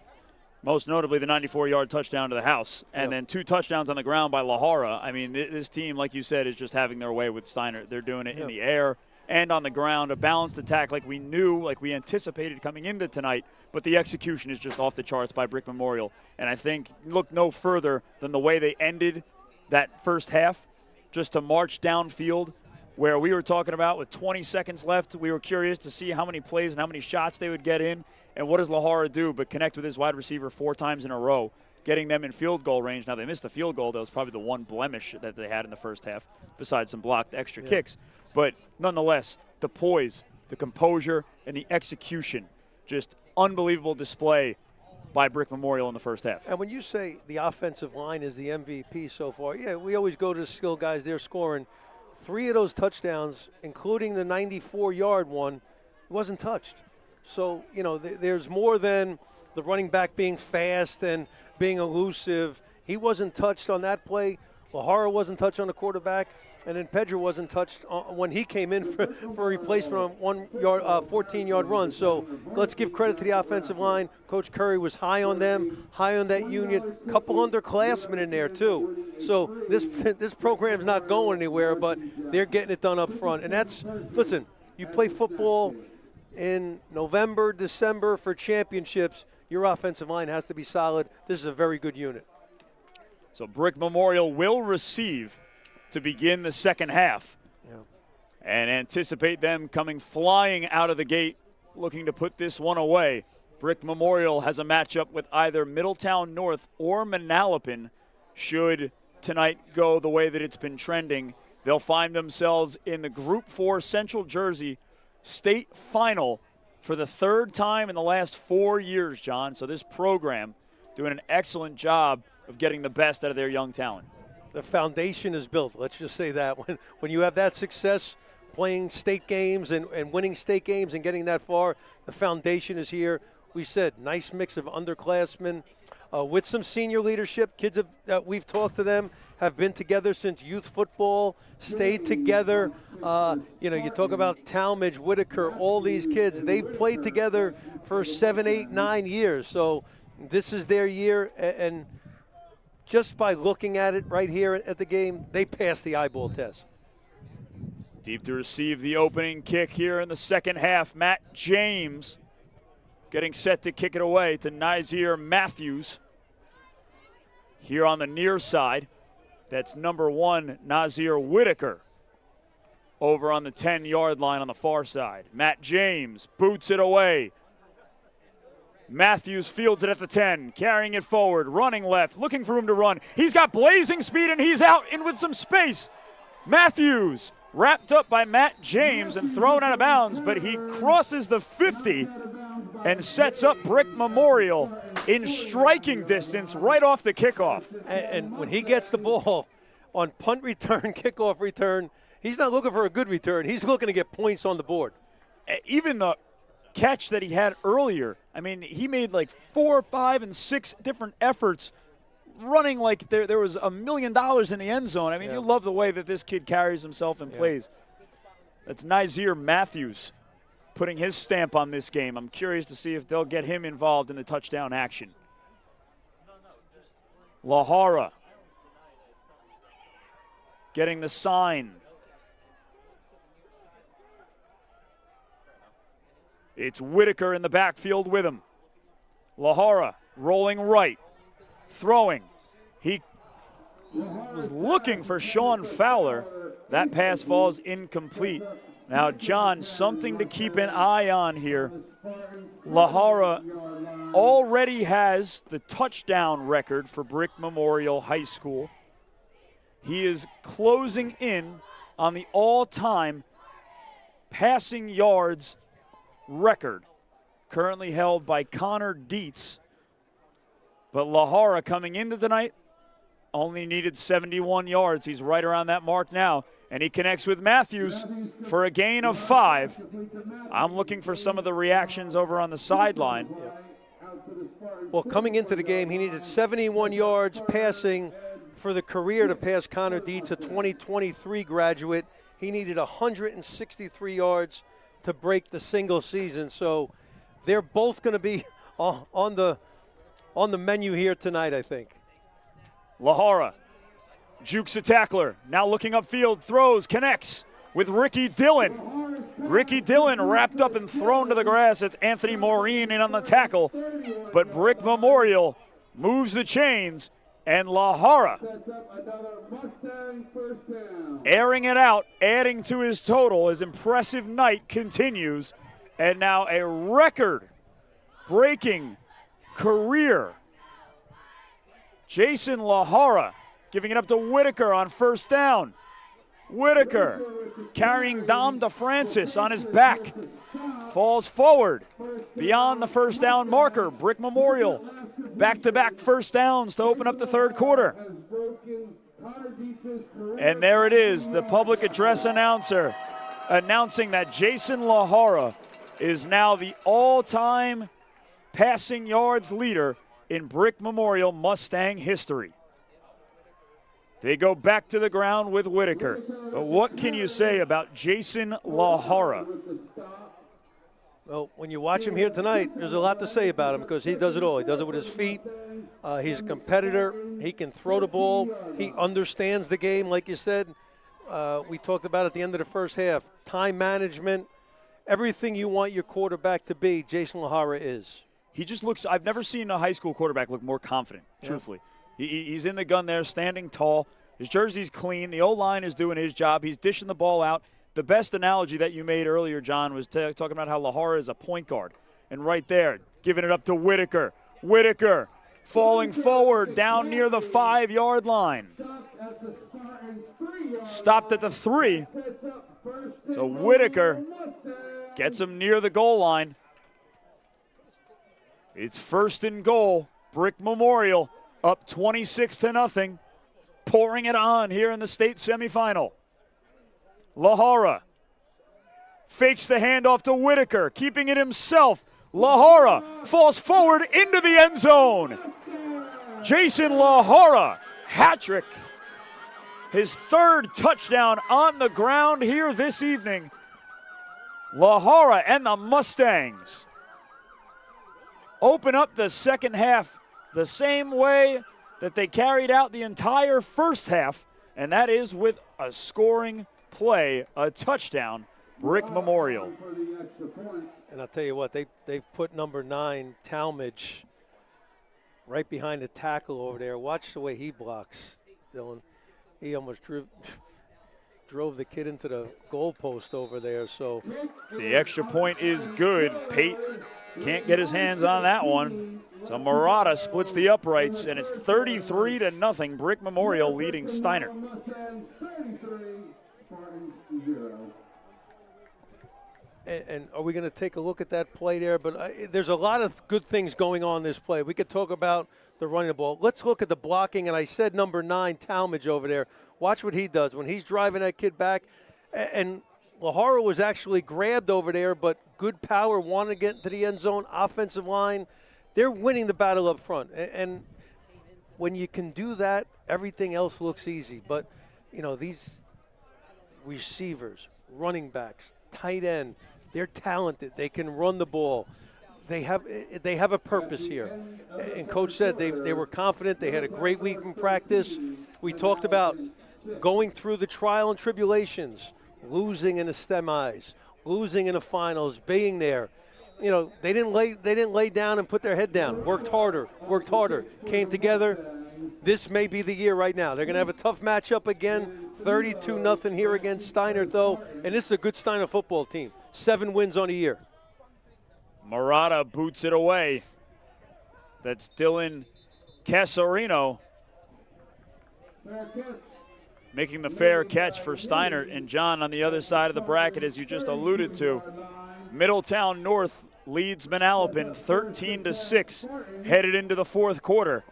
Most notably the 94-yard touchdown to the house. And then 2 touchdowns on the ground by Lahara. I mean, this team, like you said, is just having their way with Steinert. They're doing it in the air and on the ground, a balanced attack like we knew, like we anticipated coming into tonight, but the execution is just off the charts by Brick Memorial. And I think look no further than the way they ended that first half, just to march downfield, where we were talking about with 20 seconds left, we were curious to see how many plays and how many shots they would get in, and what does Lahara do but connect with his wide receiver 4 times in a row, getting them in field goal range. Now, they missed the field goal. That was probably the one blemish that they had in the first half, besides some blocked extra kicks. But nonetheless, the poise, the composure, and the execution, just unbelievable display by Brick Memorial in the first half. And when you say the offensive line is the MVP so far, yeah, we always go to the skill guys. They're scoring. 3 of those touchdowns, including the 94-yard one, wasn't touched. So, you know, there's more than the running back being fast and being elusive. He wasn't touched on that play. Lahara wasn't touched on the quarterback, and then Pedra wasn't touched when he came in for a replacement on 14-yard run. So let's give credit to the offensive line. Coach Curry was high on them, high on that union. Couple underclassmen in there too. So this program's not going anywhere, but they're getting it done up front. And that's, listen, you play football in November, December for championships, your offensive line has to be solid. This is a very good unit. So Brick Memorial will receive to begin the second half. And anticipate them coming flying out of the gate, looking to put this one away. Brick Memorial has a matchup with either Middletown North or Manalapan. Should tonight go the way that it's been trending, they'll find themselves in the Group 4 Central Jersey State Final for the 3rd time in the last 4 years, John. So this program doing an excellent job of getting the best out of their young talent. The foundation is built. Let's just say that. When you have that success playing state games and winning state games and getting that far, the foundation is here. We said nice mix of underclassmen with some senior leadership. Kids that we've talked to them have been together since youth football, stayed together. You talk about Talmadge, Whitaker, all these kids. They've played together for 7, 8, 9 years. So this is their year, and just by looking at it right here at the game, they passed the eyeball test. Deep to receive the opening kick here in the second half. Matt James getting set to kick it away to Nazir Matthews. Here on the near side, that's number 1, Nazir Whitaker. Over on the 10-yard line on the far side. Matt James boots it away. Matthews fields it at the 10, carrying it forward, running left, looking for room to run. He's got blazing speed, and he's out in with some space. Matthews wrapped up by Matt James and thrown out of bounds, but he crosses the 50 and sets up Brick Memorial in striking distance right off the kickoff. And when he gets the ball on punt return, kickoff return, he's not looking for a good return. He's looking to get points on the board. Even the catch that he had earlier, I mean, he made like 4, 5, and 6 different efforts running like there was $1 million in the end zone. I mean, you love the way that this kid carries himself and plays. That's Nazir Matthews putting his stamp on this game. I'm curious to see if they'll get him involved in the touchdown action. Lahara getting the sign. It's Whitaker in the backfield with him. Lahara rolling right, throwing. He was looking for Sean Fowler. That pass falls incomplete. Now, John, something to keep an eye on here. Lahara already has the touchdown record for Brick Memorial High School. He is closing in on the all-time passing yards record, currently held by Connor Dietz. But Lahara coming into the night only needed 71 yards. He's right around that mark now, and he connects with Matthews for a gain of 5. I'm looking for some of the reactions over on the sideline. Well, coming into the game, he needed 71 yards passing for the career to pass Connor Dietz, a 2023 graduate. He needed 163 yards to break the single season. So they're both going to be on the menu here tonight, I think. Lahara jukes a tackler, now looking upfield, throws, connects with Ricky Dillon. Ricky Dillon wrapped up and thrown to the grass. It's Anthony Maureen in on the tackle, but Brick Memorial moves the chains, and Lahara airing it out, adding to his total. His impressive night continues, and now a record-breaking career. Jason Lahara giving it up to Whitaker on first down. Whitaker carrying Dom DeFrancis on his back. Falls forward beyond the first down marker. Brick Memorial back-to-back first downs to open up the third quarter. And there it is, the public address announcer announcing that Jason Lahara is now the all-time passing yards leader in Brick Memorial Mustang history. They go back to the ground with Whitaker. But what can you say about Jason Lahara? Well, when you watch him here tonight, there's a lot to say about him because he does it all. He does it with his feet. He's a competitor. He can throw the ball. He understands the game, like you said. We talked about at the end of the first half. Time management, everything you want your quarterback to be, Jason Lahara is. He just looks – I've never seen a high school quarterback look more confident, truthfully. He's in the gun there, standing tall. His jersey's clean. The O-line is doing his job. He's dishing the ball out. The best analogy that you made earlier, John, was talking about how Lahara is a point guard. And right there, giving it up to Whitaker. Whitaker falling forward down near the 5-yard line. Stopped at the 3. So Whitaker gets him near the goal line. It's first and goal. Brick Memorial up 26-0. Pouring it on here in the state semifinal. Lahara fakes the handoff to Whitaker, keeping it himself. Lahara falls forward into the end zone. Jason Lahara, hat-trick. His third touchdown on the ground here this evening. Lahara and the Mustangs open up the second half the same way that they carried out the entire first half, and that is with a scoring play, a touchdown Brick Memorial. For the extra point. And I'll tell you what, they've put number 9, Talmadge, right behind the tackle over there. Watch the way he blocks, Dylan. He almost drove the kid into the goalpost over there. So The extra point is good. Pate can't get his hands on that one. So Murata splits the uprights, and it's 33-0. Brick Memorial leading Steinert. Mustangs 33, Spartans 0. And are we going to take a look at that play there? But there's a lot of good things going on in this play. We could talk about the running the ball. Let's look at the blocking. And I said number 9, Talmadge over there. Watch what he does when he's driving that kid back. And Lahara was actually grabbed over there, but good power, wanted to get into the end zone, offensive line. They're winning the battle up front. And when you can do that, everything else looks easy. But, you know, these receivers, running backs, tight end, they're talented. They can run the ball. They have a purpose here. And Coach said they were confident. They had a great week in practice. We talked about going through the trial and tribulations, losing in the semis, losing in the finals, being there. You know, they didn't lay down and put their head down. Worked harder, came together. This may be the year right now. They're going to have a tough matchup again. 32-0 here against Steinert, though. And this is a good Steinert football team. 7 wins on the year. Murata boots it away. That's Dylan Casarino making the fair catch for Steinert. And John, on the other side of the bracket, as you just alluded to, Middletown North leads Manalapan 13-6 headed into the fourth quarter.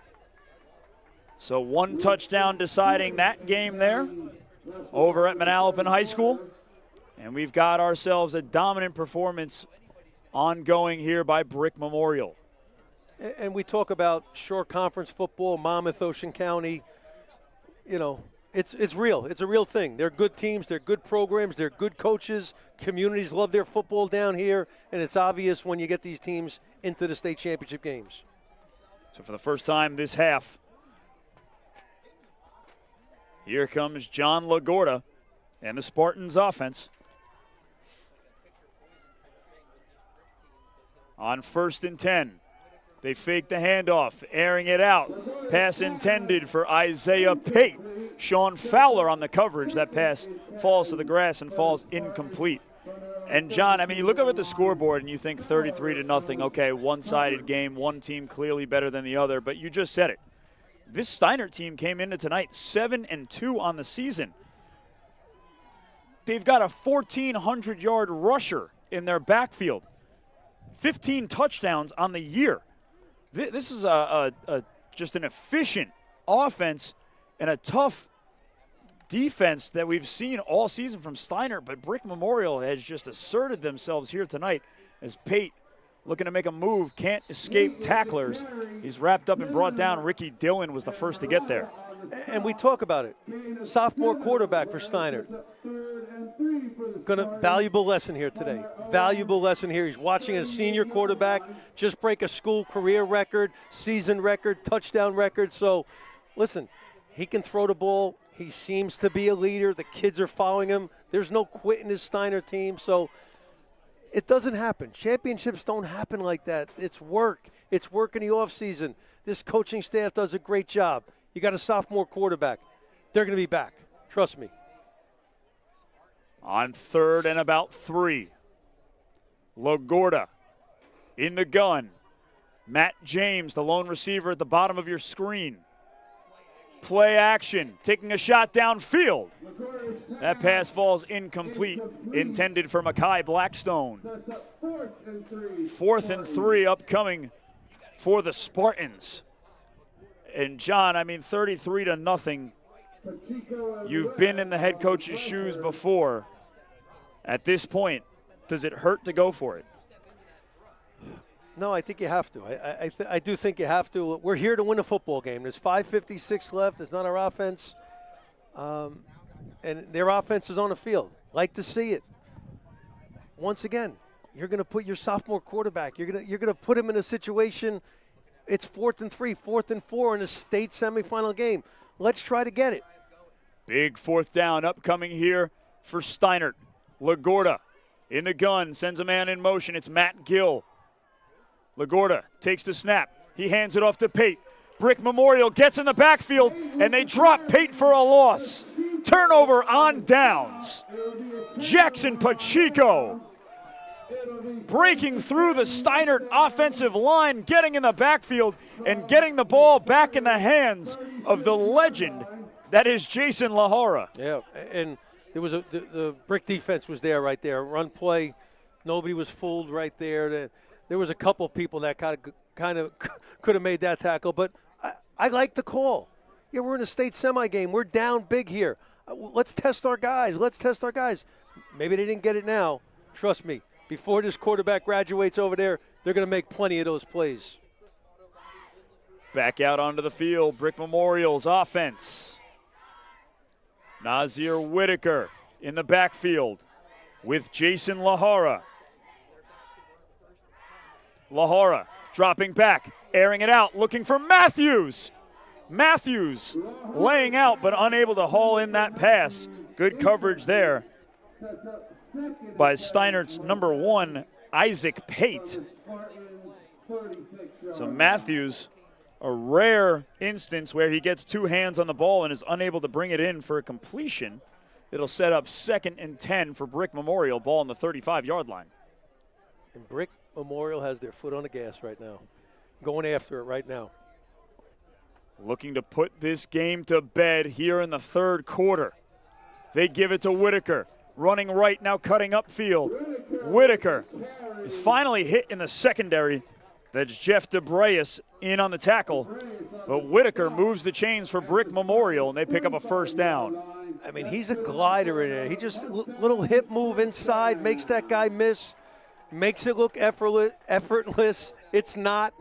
So 1 touchdown deciding that game there over at Manalapan High School. And we've got ourselves a dominant performance ongoing here by Brick Memorial. And we talk about Shore Conference football, Monmouth, Ocean County. You know, it's real. It's a real thing. They're good teams. They're good programs. They're good coaches. Communities love their football down here. And it's obvious when you get these teams into the state championship games. So for the first time this half, here comes John LaGorda and the Spartans offense. On 1st and 10, they fake the handoff, airing it out. Pass intended for Isaiah Pate. Sean Fowler on the coverage. That pass falls to the grass and falls incomplete. And John, I mean, you look up at the scoreboard and you think 33-0. Okay, one-sided game, one team clearly better than the other, but you just said it. This Steinert team came into tonight 7-2 on the season. They've got a 1,400-yard rusher in their backfield. 15 touchdowns on the year. This is just an efficient offense and a tough defense that we've seen all season from Steinert, but Brick Memorial has just asserted themselves here tonight as Pate, looking to make a move, can't escape tacklers. He's wrapped up and brought down. Ricky Dillon was the first to get there. And we talk about it. Sophomore quarterback for Steinert. Valuable lesson here today. Valuable lesson here. He's watching a senior quarterback just break a school career record, season record, touchdown record. So, listen, he can throw the ball. He seems to be a leader. The kids are following him. There's no quit in his Steinert team. So, it doesn't happen. Championships don't happen like that. It's work. It's work in the offseason. This coaching staff does a great job. You got a sophomore quarterback. They're going to be back. Trust me. On 3rd and about 3. LaGorda in the gun. Matt James, the lone receiver at the bottom of your screen. Play action, taking a shot downfield. That pass falls incomplete, intended for Makai Blackstone. 4th and 3 upcoming for the Spartans. And John, I mean, 33-0. You've been in the head coach's shoes before. At this point, does it hurt to go for it? No, I think you have to. I do think you have to. We're here to win a football game. There's 5:56 left. It's not our offense. And their offense is on the field. Like to see it. Once again, you're going to put your sophomore quarterback. You're going to put him in a situation. It's 4th and 3, 4th and 4 in a state semifinal game. Let's try to get it. Big 4th down upcoming here for Steinert. LaGorda In the gun, sends a man in motion. It's Matt Gill. LaGorda takes the snap. He hands it off to Pate. Brick Memorial gets in the backfield, and they drop Pate for a loss. Turnover on downs. Jackson Pacheco breaking through the Steinert offensive line, getting in the backfield, and getting the ball back in the hands of the legend that is Jason LaHora. Yeah, and there was the Brick defense was there right there. Run play, nobody was fooled right there. There was a couple people that kind of could have made that tackle, but I like the call. Yeah, we're in a state semi game. We're down big here. Let's test our guys. Let's test our guys. Maybe they didn't get it now. Trust me, before this quarterback graduates over there, they're going to make plenty of those plays. Back out onto the field, Brick Memorial's offense. Nazir Whitaker in the backfield with Jason LaHora. LaHora dropping back, airing it out, looking for Matthews. Matthews laying out but unable to haul in that pass. Good coverage there by Steinert's number 1, Isaac Pate. So Matthews, a rare instance where he gets 2 hands on the ball and is unable to bring it in for a completion. It'll set up 2nd and 10 for Brick Memorial, ball on the 35-yard line. And Brick Memorial has their foot on the gas right now, going after it right now. Looking to put this game to bed here in the 3rd quarter. They give it to Whitaker, running right now, cutting upfield. Whitaker is finally hit in the secondary. That's Jeff DeBreas in on the tackle. But Whitaker moves the chains for Brick Memorial, and they pick up a 1st down. I mean, he's a glider in there. He just little hip move inside, makes that guy miss, makes it look effortless. It's not.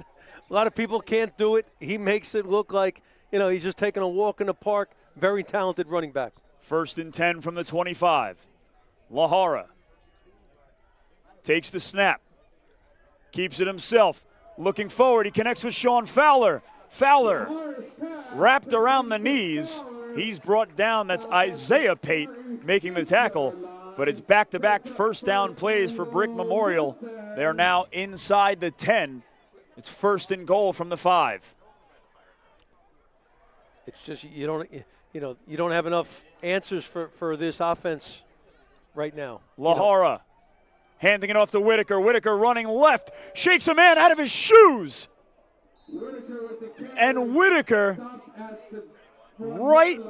A lot of people can't do it. He makes it look like, he's just taking a walk in the park. Very talented running back. 1st and 10 from the 25. LaHora takes the snap, keeps it himself, looking forward. He connects with Sean Fowler. Fowler wrapped around the knees. He's brought down. That's Isaiah Pate making the tackle. But it's back-to-back 1st down plays for Brick Memorial. They are now inside the 10. It's 1st and goal from the 5. It's just you don't have enough answers for this offense right now. LaHora handing it off to Whitaker. Whitaker running left, shakes a man out of his shoes. And Whitaker right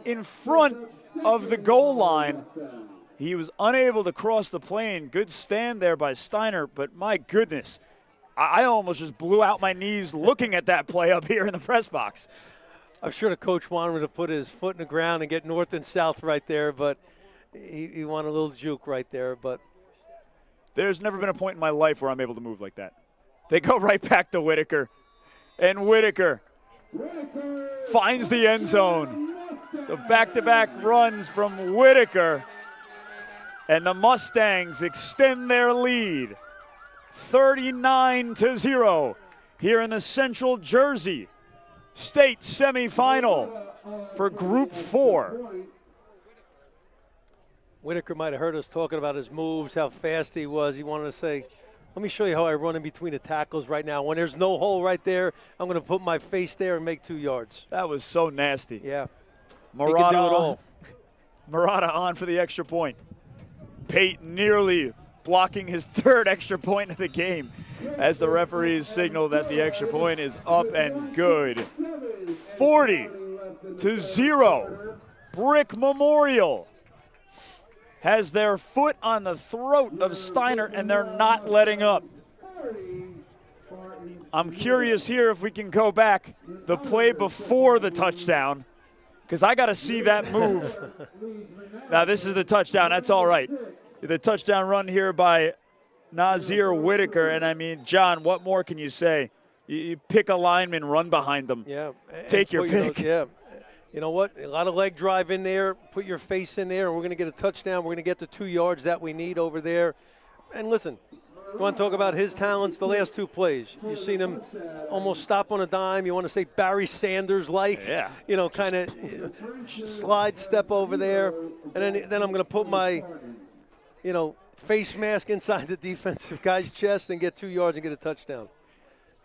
in front of the goal line. He was unable to cross the plane. Good stand there by Steinert, but my goodness, I almost just blew out my knees looking at that play up here in the press box. I'm sure the coach wanted him to put his foot in the ground and get north and south right there, but he wanted a little juke right there. But there's never been a point in my life where I'm able to move like that. They go right back to Whitaker, and Whitaker finds the end zone. So back-to-back runs from Whitaker, and the Mustangs extend their lead. 39-0 here in the Central Jersey State Semifinal for Group 4. Whitaker might have heard us talking about his moves, how fast he was. He wanted to say, let me show you how I run in between the tackles right now. When there's no hole right there, I'm going to put my face there and make 2 yards. That was so nasty. Yeah. Murata he can do it all. Murata on for the extra point. Pate nearly blocking his 3rd extra point of the game as the referees signal that the extra point is up and good. 40-0. Brick Memorial has their foot on the throat of Steinert, and they're not letting up. I'm curious here if we can go back the play before the touchdown, because I got to see that move. Now, this is the touchdown. That's all right. The touchdown run here by Nazir Whitaker. And, I mean, John, what more can you say? You pick a lineman, run behind them. Yeah. Take your pick. Yeah. You know what? A lot of leg drive in there. Put your face in there, and we're going to get a touchdown. We're going to get the 2 yards that we need over there. And listen, you want to talk about his talents? The last 2 plays. You've seen him almost stop on a dime. You want to say Barry Sanders-like, yeah. Kind of slide step over there. And then I'm going to put my, face mask inside the defensive guy's chest and get 2 yards and get a touchdown.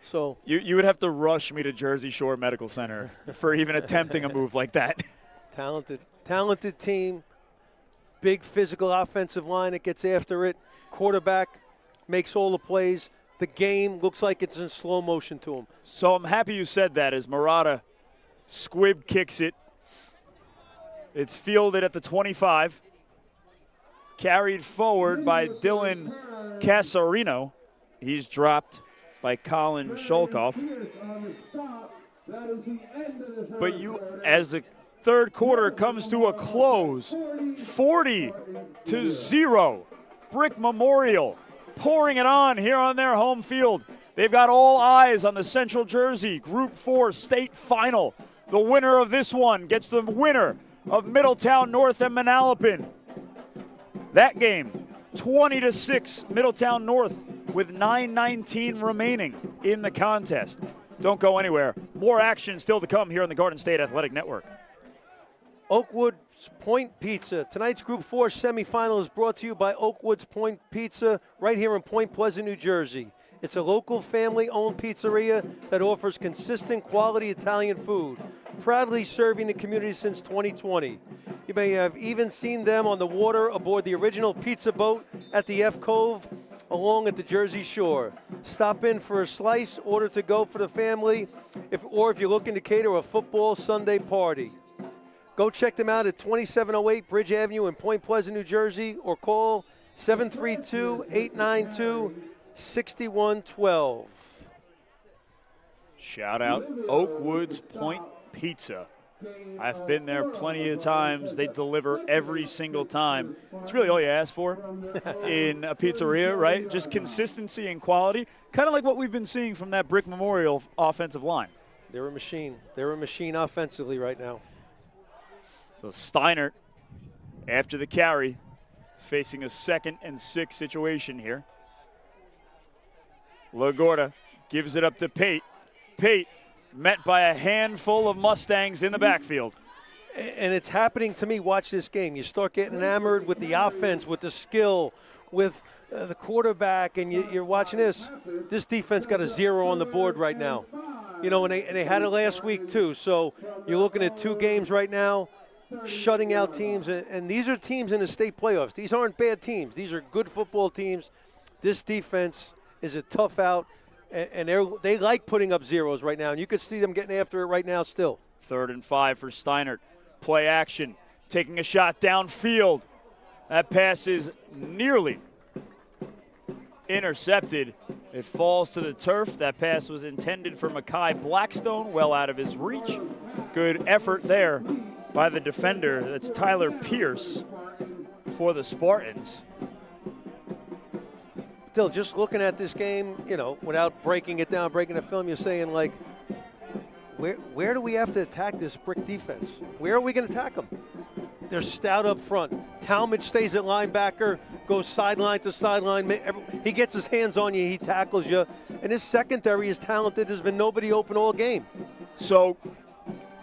So you would have to rush me to Jersey Shore Medical Center for even attempting a move like that. talented team, big physical offensive line that gets after it. Quarterback makes all the plays. The game looks like it's in slow motion to him. So I'm happy you said that as Murata squib kicks it. It's fielded at the 25. Carried forward by Dylan Casarino. He's dropped by Colin Sholkoff. But as the third quarter comes to a close, 40-0, Brick Memorial pouring it on here on their home field. They've got all eyes on the Central Jersey Group 4 state final. The winner of this one gets the winner of Middletown North and Manalapan. That game, 20-6, Middletown North with 9:19 remaining in the contest. Don't go anywhere. More action still to come here on the Garden State Athletic Network. Oakwood's Point Pizza. Tonight's Group 4 semifinal is brought to you by Oakwood's Point Pizza right here in Point Pleasant, New Jersey. It's a local family-owned pizzeria that offers consistent quality Italian food, proudly serving the community since 2020. You may have even seen them on the water aboard the original pizza boat at the F Cove along at the Jersey Shore. Stop in for a slice, order to go for the family, or if you're looking to cater a football Sunday party. Go check them out at 2708 Bridge Avenue in Point Pleasant, New Jersey, or call 732-892-6112. Shout out Oakwood's Point Pizza. I've been there plenty of times. They deliver every single time. It's really all you ask for in a pizzeria, right? Just consistency and quality, kind of like what we've been seeing from that Brick Memorial offensive line. They're a machine. They're a machine offensively right now. So Steinert, after the carry, is facing a 2nd and 6 situation here. LaGorda gives it up to Pate. Pate met by a handful of Mustangs in the backfield. And it's happening to me. Watch this game. You start getting enamored with the offense, with the skill, with the quarterback, and you're watching this. This defense got a 0 on the board right now. You know, and they had it last week too. So you're looking at 2 games right now, shutting out teams. And these are teams in the state playoffs. These aren't bad teams. These are good football teams. This defense is a tough out, and they like putting up zeros right now. And you can see them getting after it right now still. 3rd and 5 for Steinert. Play action, taking a shot downfield. That pass is nearly intercepted. It falls to the turf. That pass was intended for Makai Blackstone, well out of his reach. Good effort there by the defender. That's Tyler Pierce for the Spartans. Still, just looking at this game, you know, without breaking it down, breaking the film, you're saying, like, where do we have to attack this Brick defense? Where are we going to attack them? They're stout up front. Talmadge stays at linebacker, goes sideline to sideline. He gets his hands on you, he tackles you. And his secondary is talented. There's been nobody open all game. So,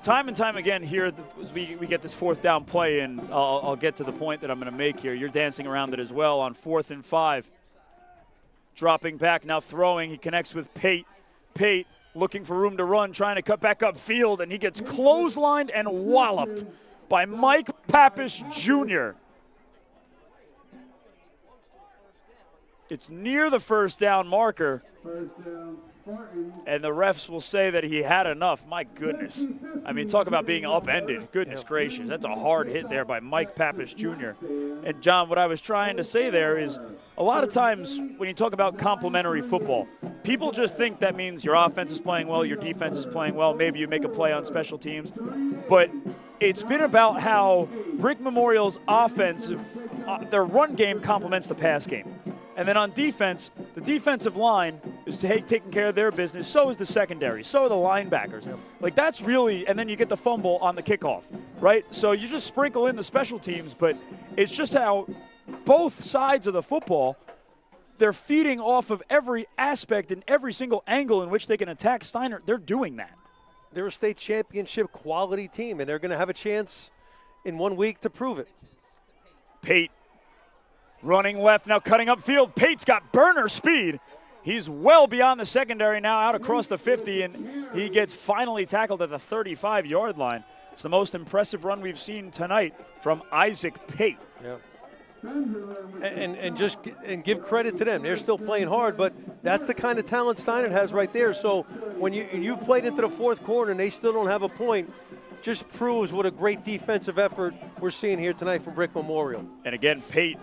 time and time again here, as we get this 4th down play, and I'll get to the point that I'm going to make here. You're dancing around it as well on 4th and 5. Dropping back, now throwing. He connects with Pate. Pate looking for room to run, trying to cut back upfield, and he gets clotheslined and walloped by Mike Pappas Jr. It's near the 1st down marker, and the refs will say that he had enough. My goodness. I mean, talk about being upended. Goodness gracious. That's a hard hit there by Mike Pappas Jr. And, John, what I was trying to say there is a lot of times when you talk about complementary football, people just think that means your offense is playing well, your defense is playing well, maybe you make a play on special teams. But it's been about how Brick Memorial's offense, their run game complements the pass game. And then on defense, the defensive line is taking care of their business. So is the secondary. So are the linebackers. Like, that's really – and then you get the fumble on the kickoff, right? So you just sprinkle in the special teams, but it's just how both sides of the football, they're feeding off of every aspect and every single angle in which they can attack Steinert. They're doing that. They're a state championship quality team, and they're going to have a chance in 1 week to prove it. Pate Running left, now cutting upfield. Pate's got burner speed. He's well beyond the secondary now, out across the 50, and he gets finally tackled at the 35-yard line. It's the most impressive run we've seen tonight from Isaac Pate. Yeah. And give credit to them. They're still playing hard, but that's the kind of talent Steinert has right there. So when you've played into the fourth quarter and they still don't have a point, just proves what a great defensive effort we're seeing here tonight from Brick Memorial. And again, Pate,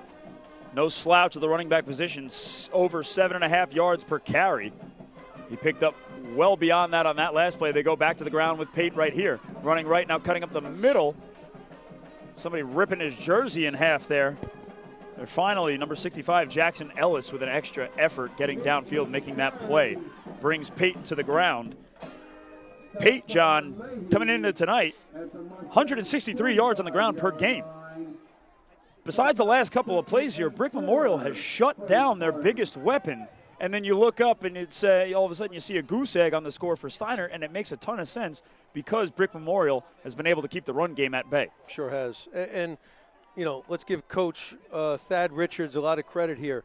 no slouch of the running back position, over 7.5 yards per carry. He picked up well beyond that on that last play. They go back to the ground with Pate right here. Running right now, cutting up the middle. Somebody ripping his jersey in half there. And finally, number 65, Jackson Ellis, with an extra effort getting downfield, making that play. Brings Pate to the ground. Pate, John, coming into tonight, 163 yards on the ground per game. Besides the last couple of plays here, Brick Memorial has shut down their biggest weapon. And then you look up and it's all of a sudden you see a goose egg on the score for Steinert, and it makes a ton of sense because Brick Memorial has been able to keep the run game at bay. Sure has. And you know, let's give Coach Thad Richards a lot of credit here.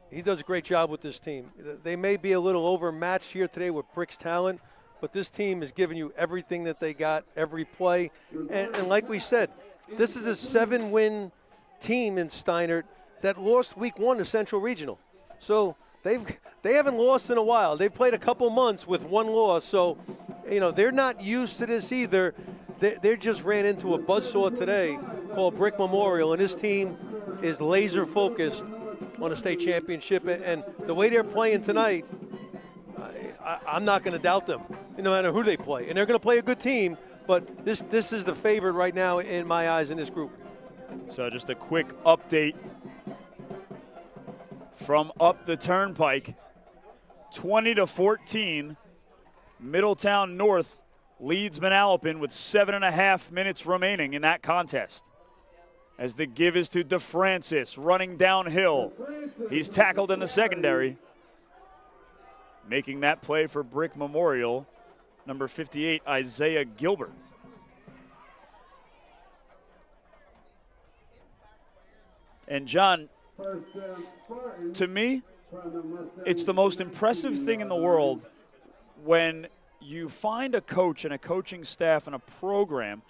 He does a great job with this team. They may be a little overmatched here today with Brick's talent, but this team is giving you everything that they got, every play. And like we said, this is a 7-win team in Steinert that lost week 1 to Central Regional. So they haven't lost in a while. They've played a couple months with 1 loss. So, you know, they're not used to this either. They just ran into a buzzsaw today called Brick Memorial, and this team is laser focused on a state championship. And the way they're playing tonight, I'm not going to doubt them, no matter who they play. And they're going to play a good team, but this is the favorite right now in my eyes in this group. So just a quick update from up the turnpike. 20-14, Middletown North leads Manalapan with 7.5 minutes remaining in that contest. As the give is to DeFrancis, running downhill. He's tackled in the secondary. Making that play for Brick Memorial, number 58, Isaiah Gilbert. And John, to me, it's the most impressive thing in the world when you find a coach and a coaching staff and a program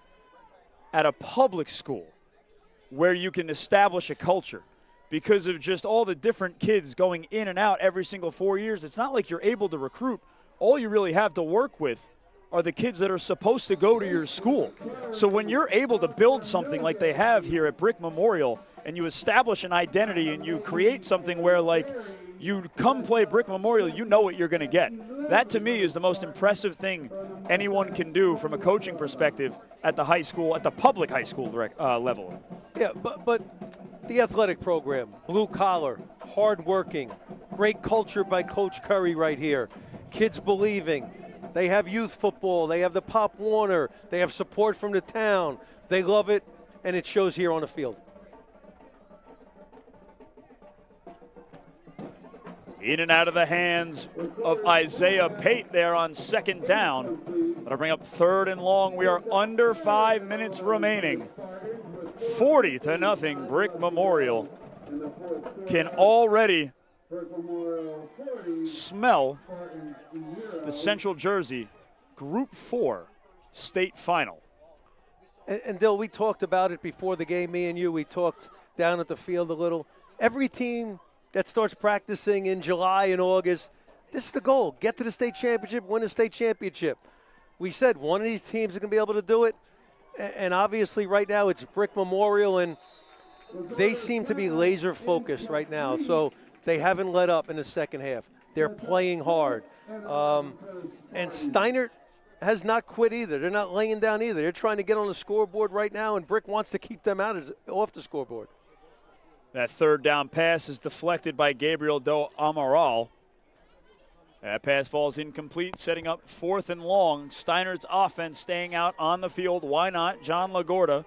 at a public school where you can establish a culture because of just all the different kids going in and out every single 4 years. It's not like you're able to recruit. All you really have to work with are the kids that are supposed to go to your school. So when you're able to build something like they have here at Brick Memorial and you establish an identity and you create something where, like, you come play Brick Memorial, you know what you're going to get. That, to me, is the most impressive thing anyone can do from a coaching perspective at the high school, at the public high school level. Yeah, but the athletic program, blue collar, hardworking, great culture by Coach Curry right here. Kids believing. They have youth football. They have the Pop Warner. They have support from the town. They love it, and it shows here on the field. In and out of the hands of Isaiah Pate there on second down. That'll bring up 3rd and long. We are under 5 minutes remaining. 40-0, Brick Memorial can already smell the Central Jersey Group 4 state final. And Dill, we talked about it before the game, me and you. We talked down at the field a little. Every team that starts practicing in July and August, this is the goal. Get to the state championship, win a state championship. We said one of these teams is going to be able to do it. And obviously right now it's Brick Memorial, and they seem to be laser focused right now. So they haven't let up in the second half. They're playing hard. And Steinert has not quit either. They're not laying down either. They're trying to get on the scoreboard right now, and Brick wants to keep them off the scoreboard. That 3rd down pass is deflected by Gabriel Do Amaral. That pass falls incomplete, setting up 4th and long. Steinert's offense staying out on the field. Why not? John LaGorda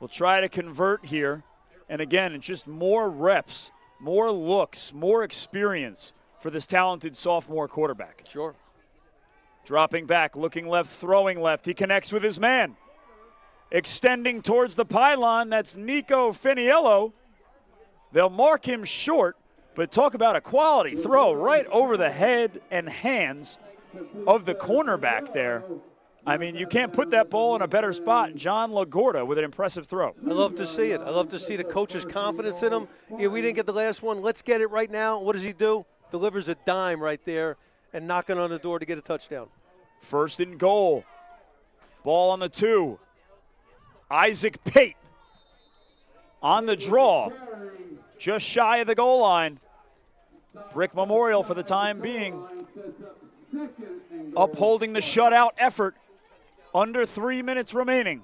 will try to convert here. And again, it's just more reps, more looks, more experience for this talented sophomore quarterback. Sure. Dropping back, looking left, throwing left. He connects with his man. Extending towards the pylon, that's Nico Finiello. They'll mark him short, but talk about a quality throw right over the head and hands of the cornerback there. I mean, you can't put that ball in a better spot. John LaGorda with an impressive throw. I love to see it. I love to see the coach's confidence in him. Yeah, we didn't get the last one. Let's get it right now. What does he do? Delivers a dime right there and knocking on the door to get a touchdown. 1st and goal. Ball on the 2. Isaac Pate on the draw, just shy of the goal line. Brick Memorial, for the time being, upholding the shutout effort. Under 3 minutes remaining.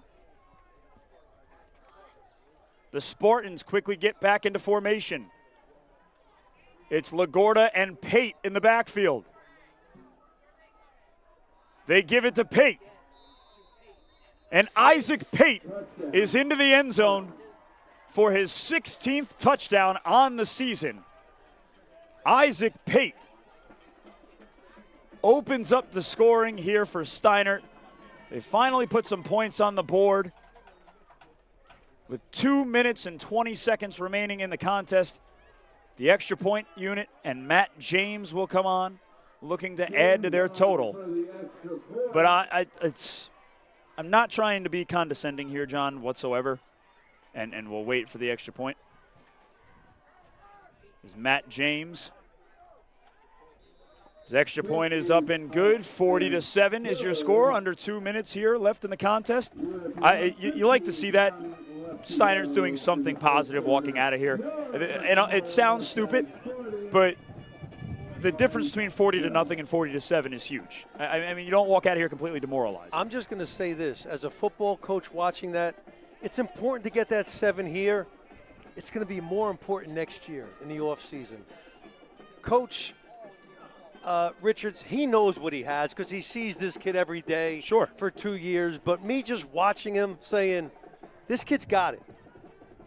The Spartans quickly get back into formation. It's LaGorda and Pate in the backfield. They give it to Pate. And Isaac Pate is into the end zone for his 16th touchdown on the season. Isaac Pate opens up the scoring here for Steinert. They finally put some points on the board. With 2 minutes and 20 seconds remaining in the contest, the extra point unit and Matt James will come on, looking to add to their total. But I'm not trying to be condescending here, John, whatsoever, and we'll wait for the extra point. Is Matt James. His extra point is up and good. 40-7 is your score. Under 2 minutes here left in the contest. You like to see that. Steinert's doing something positive walking out of here. And it sounds stupid, but the difference between 40-0 and 40-7 is huge. I mean, you don't walk out of here completely demoralized. I'm just going to say this. As a football coach watching that, it's important to get that 7 here. It's going to be more important next year in the offseason. Coach Richards, he knows what he has because he sees this kid every day for 2 years. But me just watching him saying, this kid's got it.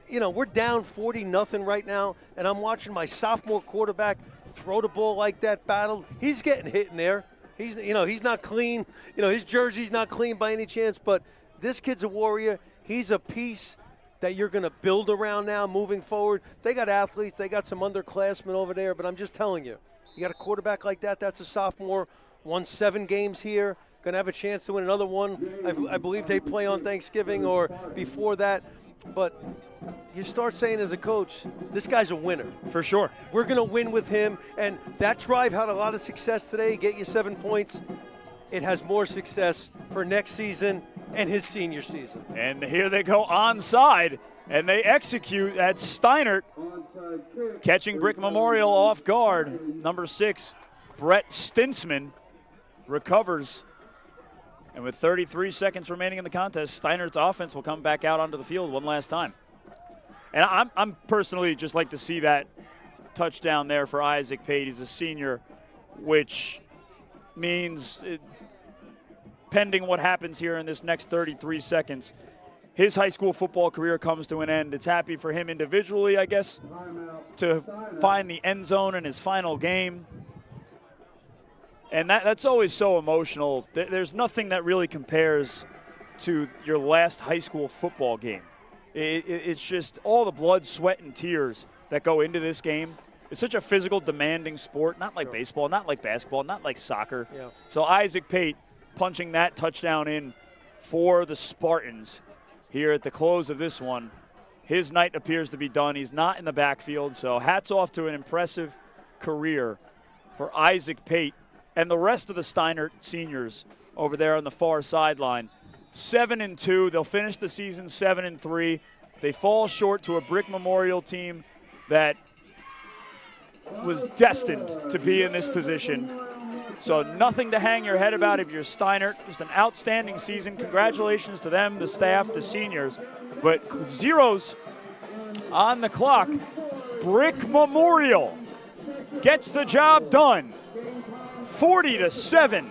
You know, we're down 40-0 right now, and I'm watching my sophomore quarterback throw the ball like that battle. He's getting hit in there. He's not clean. You know, his jersey's not clean by any chance, but this kid's a warrior. He's a piece that you're going to build around now moving forward. They got athletes. They got some underclassmen over there, but I'm just telling you, you got a quarterback like that, that's a sophomore, won 7 games here, going to have a chance to win another one. I believe they play on Thanksgiving or before that. But you start saying as a coach, this guy's a winner. For sure. We're going to win with him. And that drive had a lot of success today, get you 7 points. It has more success for next season and his senior season. And here they go onside, and they execute at Steinert, catching Brick Memorial off guard. Number 6, Brett Stinsman, recovers. And with 33 seconds remaining in the contest, Steinert's offense will come back out onto the field one last time. And I'm personally just like to see that touchdown there for Isaac Pate. He's a senior, which means, pending what happens here in this next 33 seconds, his high school football career comes to an end. It's happy for him individually, I guess, to find the end zone in his final game. And that's always so emotional. There's nothing that really compares to your last high school football game. It's just all the blood, sweat, and tears that go into this game. It's such a physical, demanding sport, not like baseball, not like basketball, not like soccer. Yeah. So Isaac Pate punching that touchdown in for the Spartans here at the close of this one. His night appears to be done. He's not in the backfield, so hats off to an impressive career for Isaac Pate and the rest of the Steinert seniors over there on the far sideline. 7-2. They'll finish the season 7-3. They fall short to a Brick Memorial team that was destined to be in this position. So nothing to hang your head about if you're Steinert. Just an outstanding season. Congratulations to them, the staff, the seniors. But zeros on the clock. Brick Memorial gets the job done. 40-7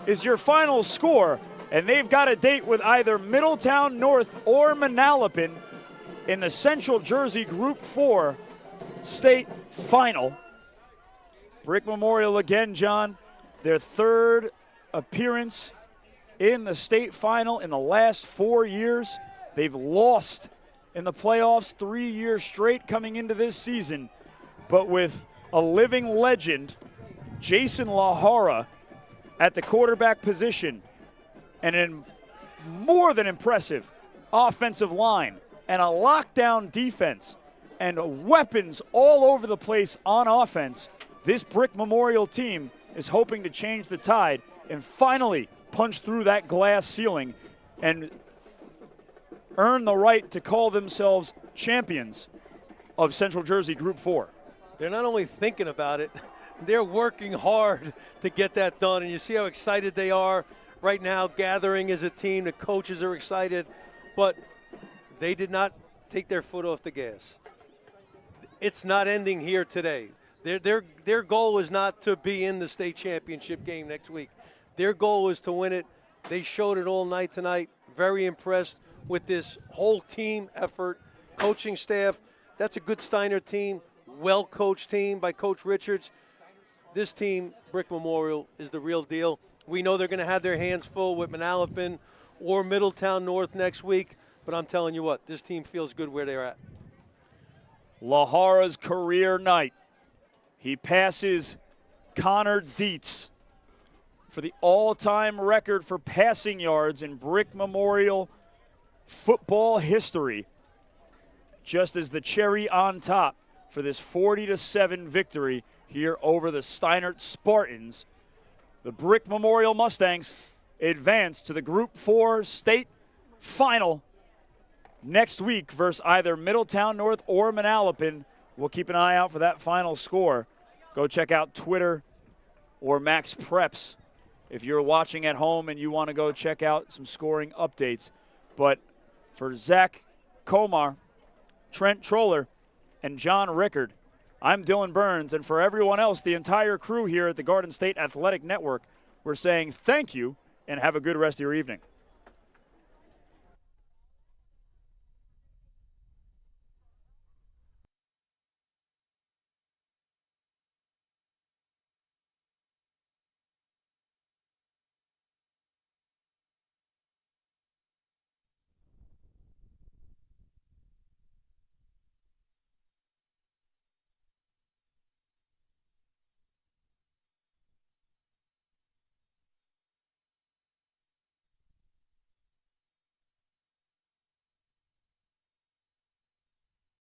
is your final score, and they've got a date with either Middletown North or Manalapan in the Central Jersey Group 4 state final. Brick Memorial again, John, their 3rd appearance in the state final in the last 4 years. They've lost in the playoffs 3 years straight coming into this season, but with a living legend, Jason LaHara, at the quarterback position, and a more than impressive offensive line, and a lockdown defense, and weapons all over the place on offense, this Brick Memorial team is hoping to change the tide and finally punch through that glass ceiling and earn the right to call themselves champions of Central Jersey Group 4. They're not only thinking about it, they're working hard to get that done. And you see how excited they are right now, gathering as a team. The coaches are excited, but they did not take their foot off the gas. It's not ending here today. Their goal is not to be in the state championship game next week. Their goal is to win it. They showed it all night tonight. Very impressed with this whole team effort, coaching staff. That's a good Steinert team, well-coached team by Coach Richards. This team, Brick Memorial, is the real deal. We know they're going to have their hands full with Manalapan or Middletown North next week, but I'm telling you what, this team feels good where they're at. LaHara's career night. He passes Connor Dietz for the all-time record for passing yards in Brick Memorial football history, just as the cherry on top for this 40-7 victory here over the Steinert Spartans. The Brick Memorial Mustangs advance to the Group 4 state final next week versus either Middletown North or Manalapan. We'll keep an eye out for that final score. Go check out Twitter or Max Preps if you're watching at home and you want to go check out some scoring updates. But for Zach Komar, Trent Troller, and John Rickard, I'm Dylan Burns, and for everyone else, the entire crew here at the Garden State Athletic Network, we're saying thank you and have a good rest of your evening.